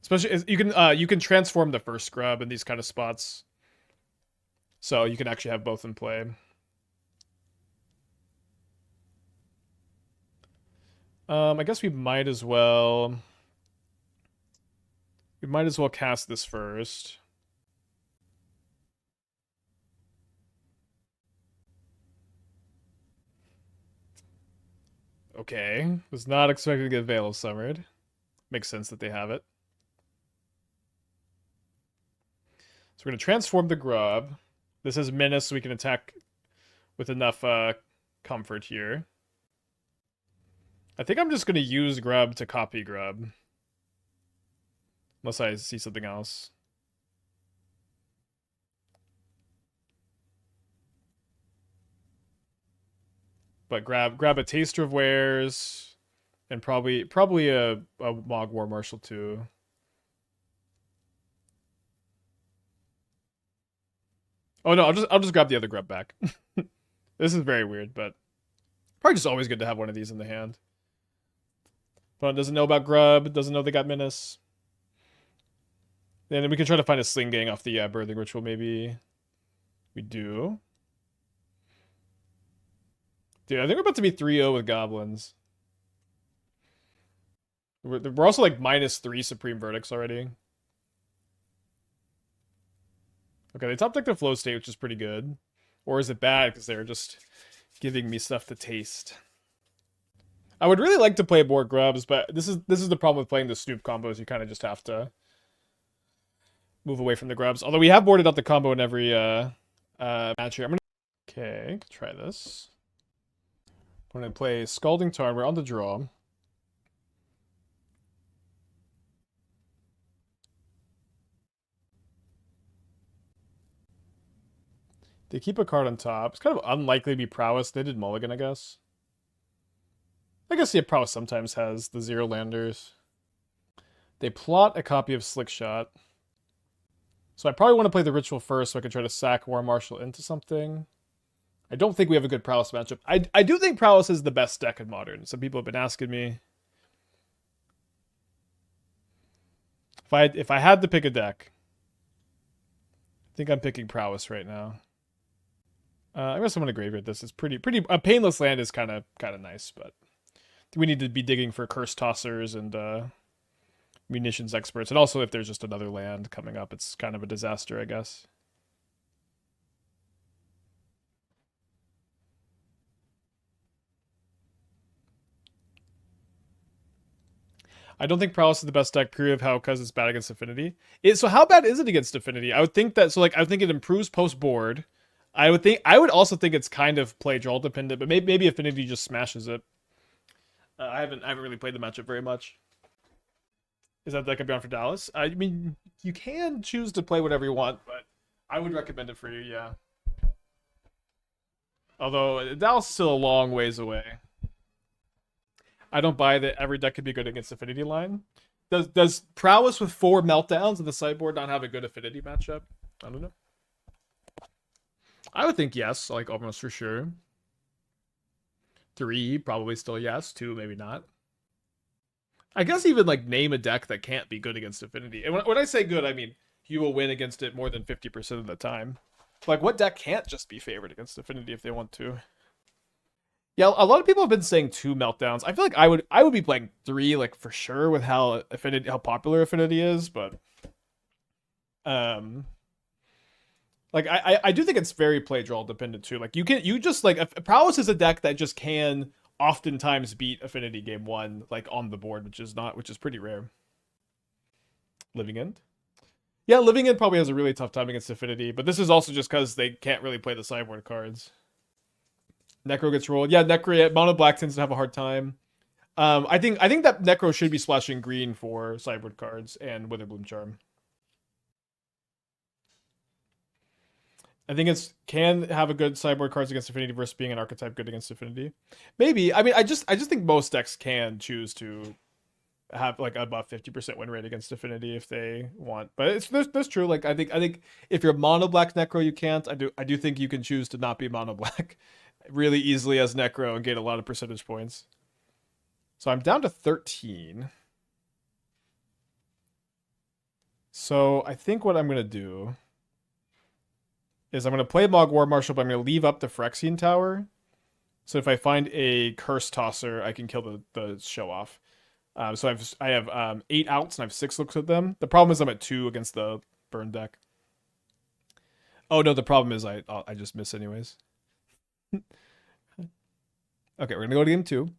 Especially you can transform the first Grub in these kind of spots. So you can actually have both in play. I guess we might as well cast this first. Okay. Was not expecting to get Veil of Summered. Makes sense that they have it. So we're going to transform the Grub. This is Menace, so we can attack with enough comfort here. I think I'm just going to use Grub to copy Grub. Unless I see something else. But grab a Taster of Wares. And probably a Mogg War Marshal too. Oh no, I'll just grab the other Grub back. This is very weird, but probably just always good to have one of these in the hand. Opponent doesn't know about Grub, doesn't know they got Menace. And then we can try to find a Sling-Gang off the Birthing Ritual, maybe. We do. Dude, I think we're about to be 3-0 with Goblins. We're also like -3 Supreme Verdicts already. Okay, they top decked the Flow State, which is pretty good. Or is it bad because they're just giving me stuff to taste? I would really like to play more Grubs, but this is the problem with playing the Snoop combos. You kind of just have to move away from the Grubs. Although we have boarded out the combo in every match here. Okay, try this. I'm gonna play Scalding Tarn. We're on the draw. They keep a card on top. It's kind of unlikely to be Prowess. They did Mulligan, I guess. I guess yeah, Prowess sometimes has the 0 landers. They plot a copy of Slickshot. So I probably want to play the Ritual first so I can try to sack War Marshal into something. I don't think we have a good Prowess matchup. I do think Prowess is the best deck in Modern. Some people have been asking me. If I had to pick a deck, I think I'm picking Prowess right now. I guess I'm gonna graveyard this. It's pretty. A Painless Land is kind of nice, but we need to be digging for Cursetossers and Munitions Experts, and also if there's just another land coming up, it's kind of a disaster, I guess. I don't think Prowess is the best deck, period, of how, because it's bad against Affinity. So how bad is it against Affinity? I would think that, so like, I would think it improves post-board. I would also think it's kind of play-draw dependent, but maybe Affinity just smashes it. I haven't really played the matchup very much. Is that deck Beyond for Dallas? I mean, you can choose to play whatever you want, but I would recommend it for you, yeah. Although, Dallas is still a long ways away. I don't buy that every deck could be good against Affinity line. Does Prowess with 4 Meltdowns in the sideboard not have a good Affinity matchup? I don't know. I would think yes, like almost for sure. 3, probably still yes. 2, maybe not. I guess even like name a deck that can't be good against Affinity. And when I say good, I mean you will win against it more than 50% of the time. Like what deck can't just be favored against Affinity if they want to? Yeah, a lot of people have been saying 2 Meltdowns. I feel like I would be playing 3, like for sure, with how popular Affinity is, but like I do think it's very play draw dependent too. Like you just like Prowess is a deck that just can oftentimes beat Affinity game 1 like on the board, which is pretty rare. Living End. Yeah, Living End probably has a really tough time against Affinity, but this is also just because they can't really play the sideboard cards. Necro gets rolled. Yeah, Necro Mono Black tends to have a hard time. I think that Necro should be splashing green for sideboard cards and Witherbloom Charm. I think it's can have a good sideboard cards against Affinity versus being an archetype good against Affinity. Maybe. I mean, I just think most decks can choose to have like above 50% win rate against Affinity if they want. But that's true. Like I think if you're mono black Necro, you can't. I do think you can choose to not be mono black really easily as Necro and get a lot of percentage points. So I'm down to 13. So I think what I'm gonna do is I'm going to play Mogg War Marshal, but I'm going to leave up the Phyrexian Tower. So if I find a Cursetosser, I can kill the show off. So I have 8 outs and I have 6 looks at them. The problem is I'm at 2 against the burn deck. Oh no, the problem is I just miss anyways. Okay, we're going to go to game 2.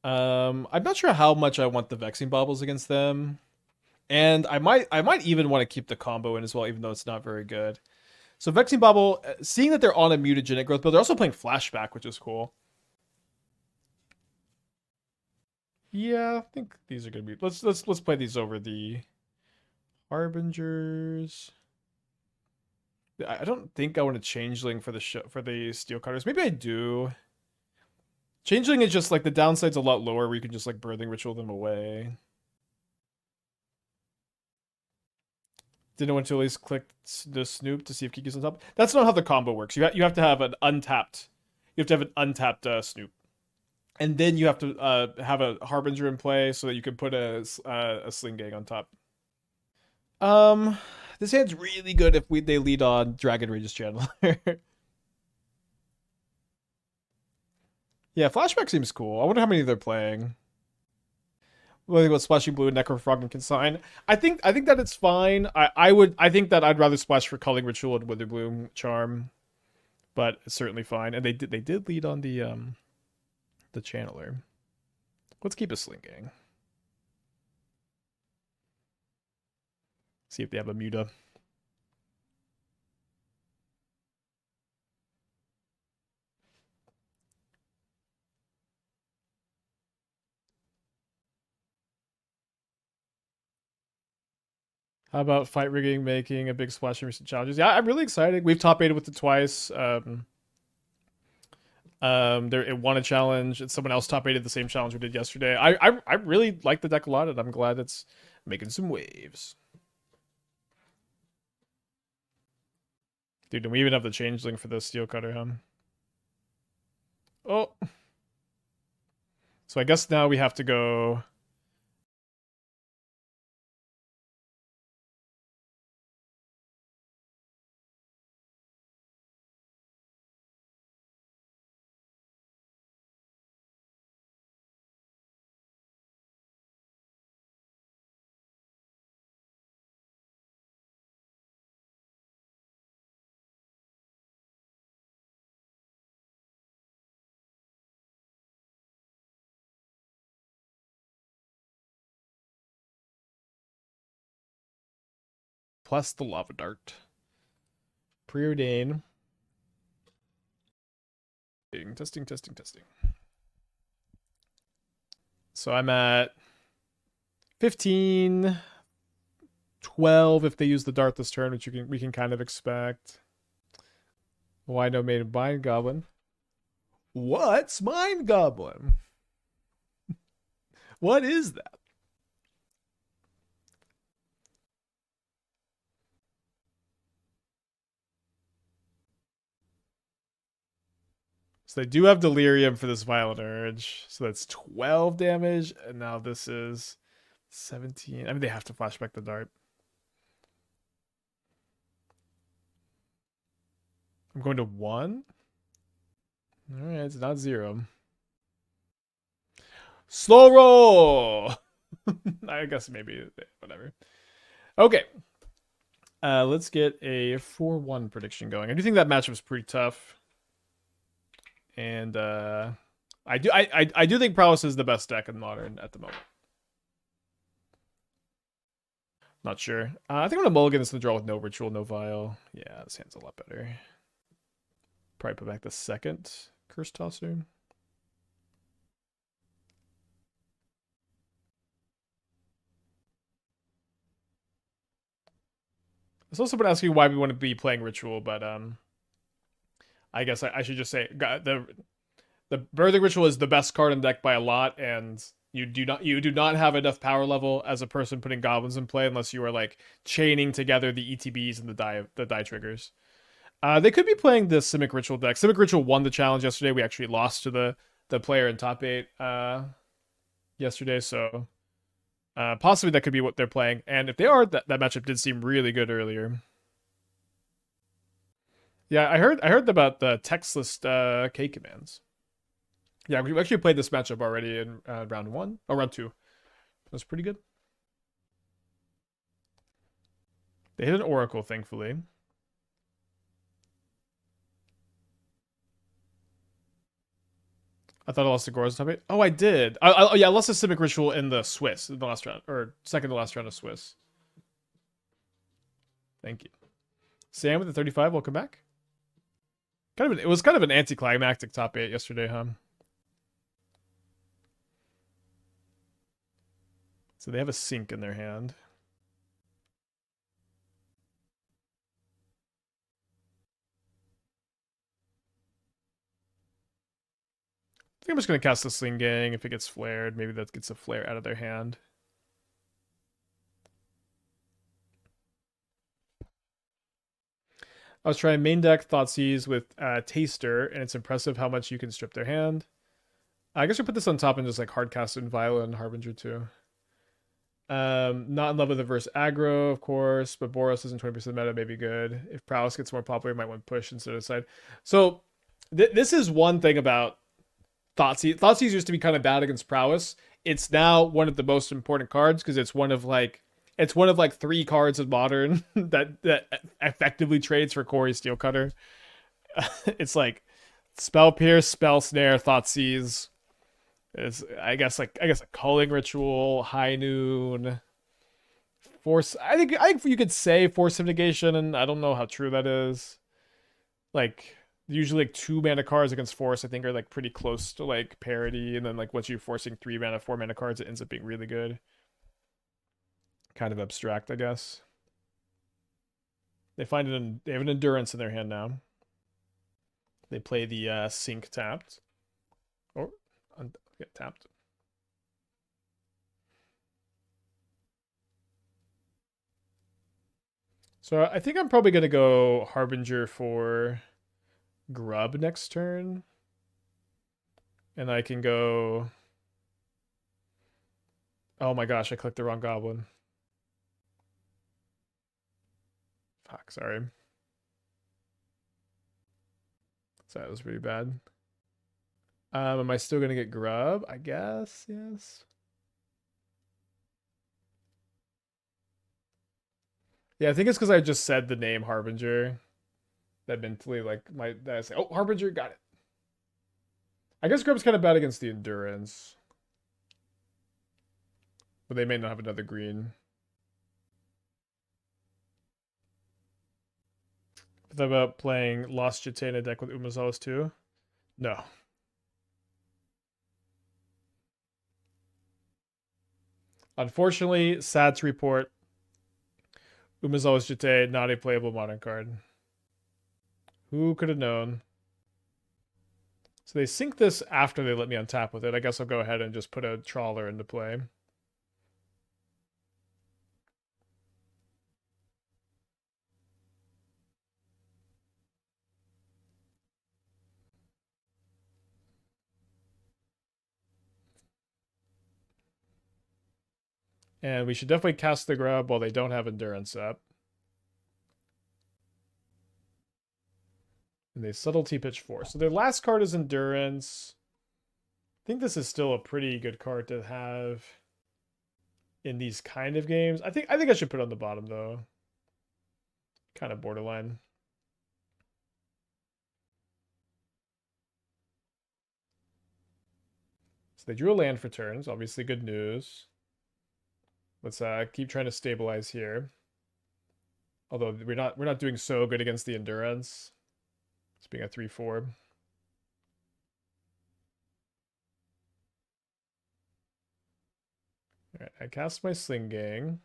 I'm not sure how much I want the Vexing Baubles against them. And I might even want to keep the combo in as well, even though it's not very good. So Vexing Bauble, seeing that they're on a mutagenic growth, but they're also playing Flashback, which is cool. Yeah, I think these are gonna be. Let's play these over the Harbingers. I don't think I want to Changeling for the Steel Cutters. Maybe I do. Changeling is just like the downside's a lot lower, where you can just like Birthing Ritual them away. Didn't want to at least click the Snoop to see if Kiki's on top. That's not how the combo works. You have to have an untapped. You have to have an untapped Snoop, and then you have to have a Harbinger in play so that you can put a Sling-Gang on top. This hand's really good if they lead on Dragon Rage's Channeler. Yeah, Flashback seems cool. I wonder how many they're playing. What about Splashing Blue, Necrofrog, and Consign? I think that it's fine. I think that I'd rather splash for Culling Ritual and Witherbloom Charm, but it's certainly fine. And they did lead on the Channeler. Let's keep a Sling-Gang. See if they have a Muta. How about fight rigging making a big splash in recent challenges? Yeah, I'm really excited. We've top 8'd with it twice. It won a challenge, and someone else top 8'd the same challenge we did yesterday. I really like the deck a lot, and I'm glad it's making some waves. Dude, and we even have the changeling for the steel cutter, huh? Oh. So I guess now we have to go. Plus the lava dart. Preordain. Testing. So I'm at 15, 12 if they use the dart this turn, which we can kind of expect. Why no made Mind Goblin? What's Mind Goblin? What is that? So they do have Delirium for this Violent Urge. So that's 12 damage. And now this is 17. I mean, they have to flashback the dart. I'm going to 1. Alright, it's not 0. Slow roll! I guess maybe, whatever. Okay. Let's get a 4-1 prediction going. I do think that matchup is pretty tough. And I do think Prowess is the best deck in Modern at the moment. Not sure. I think I'm gonna mulligan this in the draw with no Ritual, no Vial. Yeah, this hand's a lot better. Probably put back the second Cursetosser. There's also been asking why we want to be playing Ritual, but I guess I should just say the Birthing Ritual is the best card in the deck by a lot, and you do not have enough power level as a person putting goblins in play unless you are like chaining together the ETBs and the die triggers. They could be playing the Simic Ritual deck. Simic Ritual won the challenge yesterday. We actually lost to the player in top 8 yesterday, so possibly that could be what they're playing. And if they are, that matchup did seem really good earlier. Yeah, I heard about the textless K commands. Yeah, we actually played this matchup already in round 1 or round 2. It was pretty good. They hit an Oracle, thankfully. I thought I lost the Gore's top 8. Oh, I did. Yeah, I lost the Simic Ritual in the Swiss in the last round, or second to last round of Swiss. Thank you. Sam with the 35. Welcome back. It was kind of an anticlimactic top 8 yesterday, huh? So they have a sink in their hand. I think I'm just going to cast the Sling-Gang. If it gets flared, maybe that gets a flare out of their hand. I was trying main deck Thoughtseize with Taster, and it's impressive how much you can strip their hand. I guess we put this on top and just like hardcast and Viola and Harbinger too. Not in love with the verse aggro, of course, but Boros isn't 20% meta, maybe good. If Prowess gets more popular, you might want push instead of side. So this is one thing about Thoughtseize. Thoughtseize used to be kind of bad against Prowess. It's now one of the most important cards because it's one of like 3 cards in Modern that effectively trades for Corey Steelcutter. It's like Spell Pierce, Spell Snare, Thoughtseize. It's I guess a culling ritual, High Noon, Force. I think you could say Force of Negation, and I don't know how true that is. Like usually like 2 mana cards against Force, I think are like pretty close to like parity, and then like once you're forcing 3 mana, 4 mana cards, it ends up being really good. Kind of abstract, I guess. They they have an endurance in their hand now. They play the Sink tapped. Or get tapped. So I think I'm probably going to go Harbinger for Grub next turn. And I can go... Oh my gosh, I clicked the wrong goblin. Fuck, sorry. So that was pretty bad. Am I still going to get Grub? I guess, yes. Yeah, I think it's because I just said the name Harbinger. That mentally, like, that I say, oh, Harbinger, got it. I guess Grub's kind of bad against the Endurance. But they may not have another green. What about playing Lost Jete in a deck with Umazawas too? No. Unfortunately, sad to report, Umazawa's Jete, not a playable modern card. Who could have known? So they sink this after they let me untap with it. I guess I'll go ahead and just put a Trawler into play. And we should definitely cast the Grub while they don't have Endurance up. And they Subtlety Pitch 4. So their last card is Endurance. I think this is still a pretty good card to have in these kind of games. I think I should put it on the bottom though. Kind of borderline. So they drew a land for turns. Obviously good news. Let's keep trying to stabilize here. Although we're not doing so good against the Endurance. It's being a 3/4. Alright, I cast my Sling-Gang.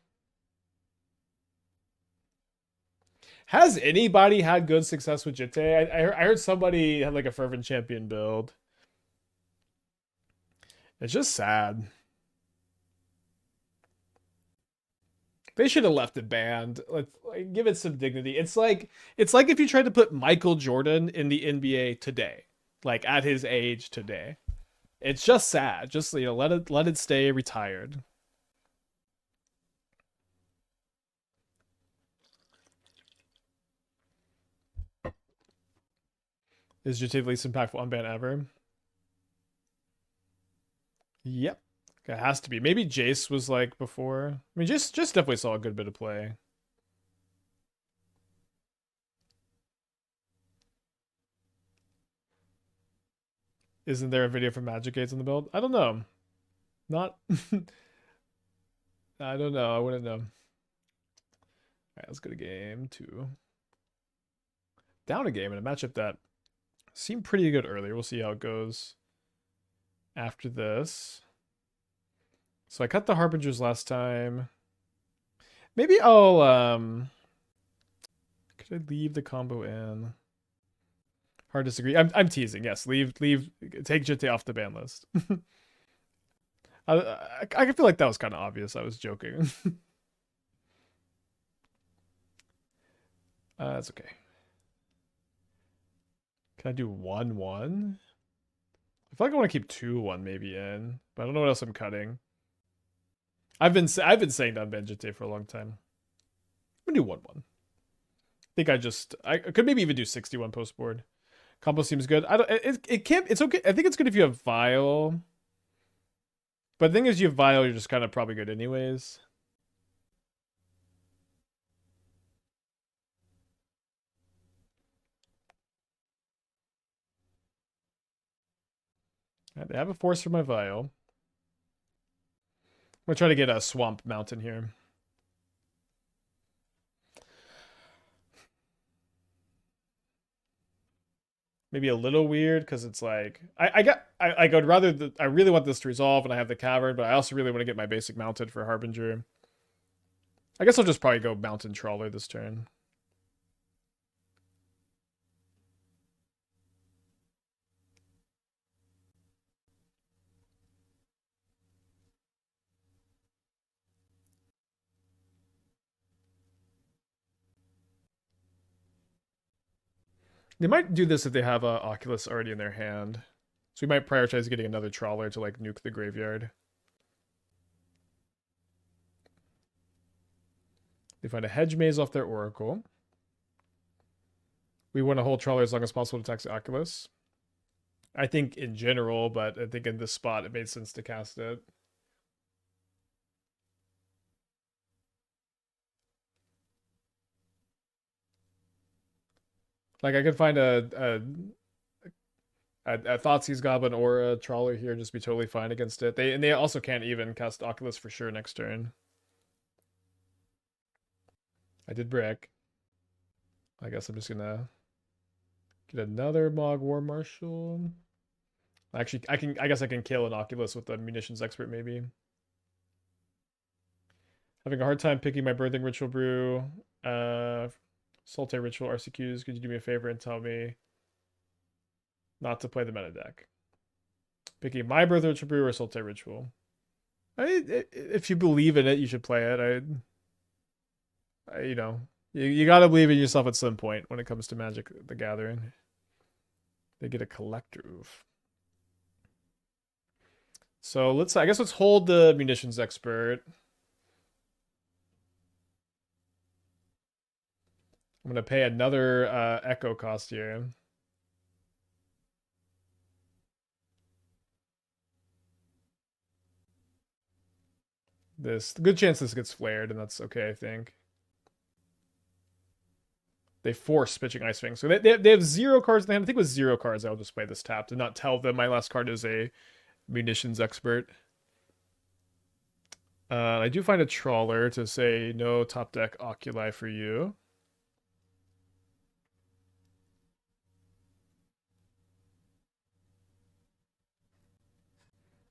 Has anybody had good success with Jete? I heard somebody had like a Fervent Champion build. It's just sad. They should have left it banned. Let's like, give it some dignity. It's like if you tried to put Michael Jordan in the NBA today, like at his age today. It's just sad. Just let it stay retired. Is Jete the least impactful unban ever? Yep. It has to be. Maybe Jace was like before. I mean, just definitely saw a good bit of play. Isn't there a video from Magic Gates in the build? I don't know. Not. I don't know. I wouldn't know. All right, let's go to game 2. Down a game in a matchup that seemed pretty good earlier. We'll see how it goes after this. So I cut the Harbingers last time. Maybe I'll could I leave the combo in? Hard to disagree. I'm teasing. Yes, take Jete off the ban list. I feel like that was kind of obvious. I was joking. That's okay. Can I do 1/1? I feel like I want to keep 2/1 maybe in, but I don't know what else I'm cutting. I've been saying that Benjite for a long time. I'm gonna do 1-1. I could maybe even do 61 post board. Combo seems good. I don't. It can't. It's okay. I think it's good if you have Vial. But the thing is, you have Vial, you're just kind of probably good anyways. They have a force for my Vial. I'm gonna try to get a Swamp Mountain here. Maybe a little weird because it's like I would rather I really want this to resolve and I have the Cavern, but I also really want to get my basic mounted for Harbinger. I guess I'll just probably go Mountain Trawler this turn. They might do this if they have a Oculus already in their hand. So we might prioritize getting another Trawler to like nuke the graveyard. They find a Hedge Maze off their Oracle. We want to hold Trawler as long as possible to tax the Oculus. I think in general, but I think in this spot it made sense to cast it. Like I could find a Thoughtseize Goblin or a Trawler here, just be totally fine against it. They also can't even cast Oculus for sure next turn. I did brick. I guess I'm just gonna get another Mogg War Marshal. Actually, I guess I can kill an Oculus with the Munitions Expert maybe. Having a hard time picking my Birthing Ritual Brew. Solitaire Ritual RCQs. Could you do me a favor and tell me not to play the meta deck? Picking my Birthing Ritual Brew or Solitaire Ritual. If you believe in it, you should play it. You know, you gotta believe in yourself at some point when it comes to Magic the Gathering. They get a collective. So I guess let's hold the Munitions Expert. I'm gonna pay another Echo cost here. Good chance this gets flared, and that's okay, I think. They force pitching Ice Fang. So they have 0 cards in the hand. I think with 0 cards, I'll just play this tapped and not tell them my last card is a Munitions Expert. I do find a Trawler to say no top deck Oculi for you.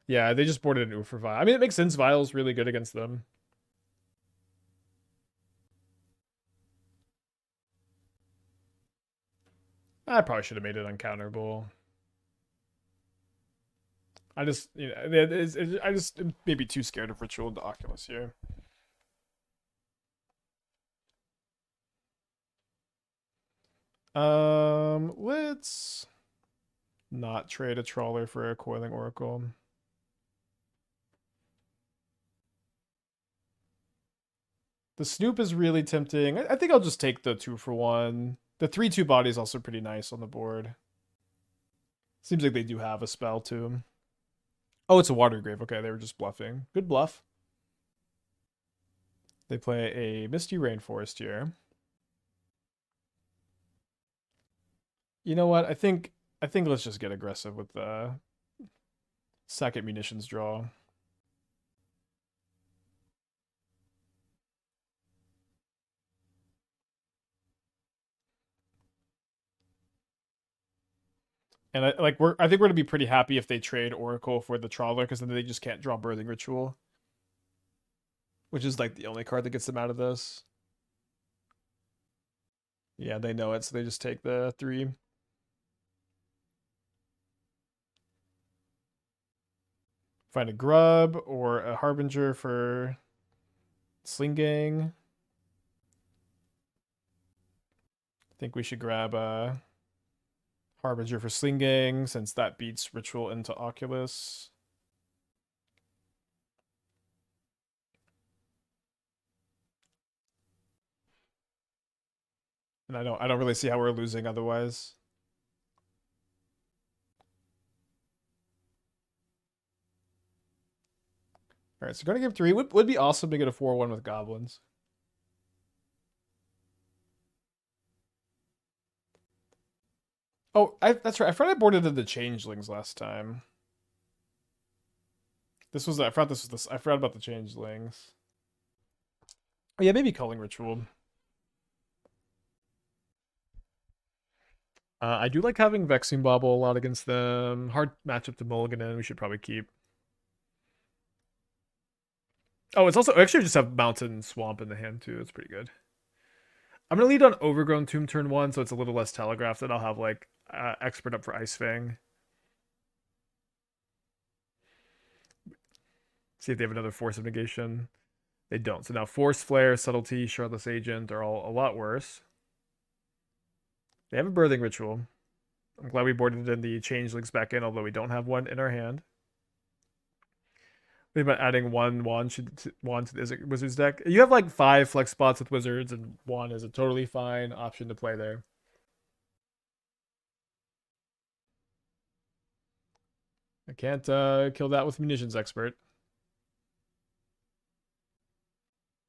Yeah, they just boarded an Oof for Vial. I mean, it makes sense. Vial's really good against them. I probably should have made it uncounterable. I just, I just maybe too scared of Ritual into Oculus here. Let's not trade a Trawler for a Coiling Oracle. The Snoop is really tempting. I think I'll just take the 2-for-1. The 3/2 body is also pretty nice on the board. Seems like they do have a spell too. Oh, it's a Water Grave. Okay, they were just bluffing. Good bluff. They play a Misty Rainforest here. You know what? I think let's just get aggressive with the second munitions draw. And I think we're gonna be pretty happy if they trade Oracle for the Trawler, because then they just can't draw Birthing Ritual, which is like the only card that gets them out of this. Yeah, they know it, so they just take the 3. Find a Grub or a Harbinger for Sling-Gang. I think we should grab a Harbinger for Sling-Gang, since that beats Ritual into Oculus. And I don't really see how we're losing otherwise. All right, so going to game 3 would be awesome to get a 4-1 with Goblins. Oh, that's right. I forgot I boarded in the Changelings last time. I forgot this was this. I forgot about the Changelings. Oh, yeah, maybe Culling Ritual. I do like having Vexing Bauble a lot against them. Hard matchup to mulligan in. We should probably keep. Oh, it's also actually just have Mountain Swamp in the hand too. It's pretty good. I'm gonna lead on Overgrown Tomb turn 1, so it's a little less telegraphed. Then I'll have like Expert up for Ice Fang. See if they have another Force of Negation. They don't. So now Force Flare, Subtlety, Shardless Agent are all a lot worse. They have a Birthing Ritual. I'm glad we boarded in the Changelings back in, although we don't have one in our hand. Think about adding one wand to the Wizards deck. You have like 5 flex spots with Wizards, and one is a totally fine option to play there. I can't kill that with Munitions Expert.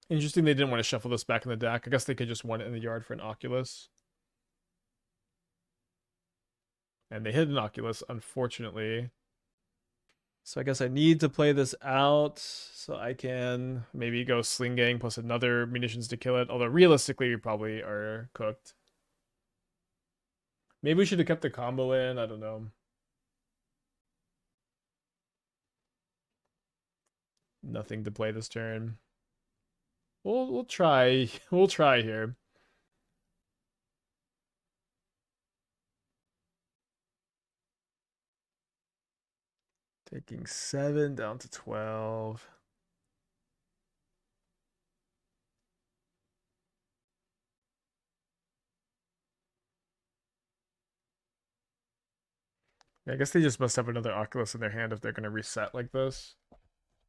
Interesting they didn't want to shuffle this back in the deck. I guess they could just want it in the yard for an Oculus. And they hit an Oculus, unfortunately. So I guess I need to play this out so I can maybe go Sling-Gang plus another Munitions to kill it. Although realistically, we probably are cooked. Maybe we should have kept the combo in. I don't know. Nothing to play this turn. We'll try. We'll try here. Taking 7 down to 12. I guess they just must have another Oculus in their hand if they're going to reset like this. I'm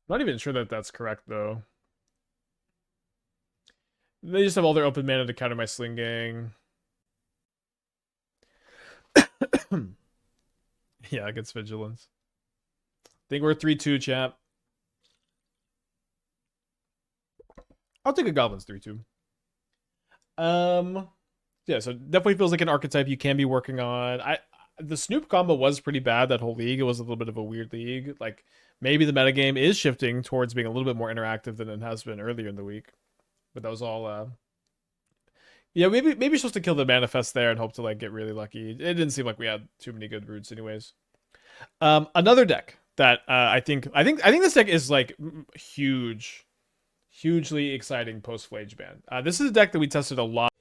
not even sure that that's correct, though. They just have all their open mana to counter my Sling-Gang. Yeah, against Vigilance. I think we're 3-2, chap. I'll take a Goblins 3-2. Yeah, so definitely feels like an archetype you can be working on. The Snoop combo was pretty bad that whole league. It was a little bit of a weird league. Like, maybe the metagame is shifting towards being a little bit more interactive than it has been earlier in the week. But that was all yeah, maybe you're supposed to kill the manifest there and hope to like get really lucky. It didn't seem like we had too many good roots anyways. Another deck that I think this deck is like hugely exciting post Flage ban. This is a deck that we tested a lot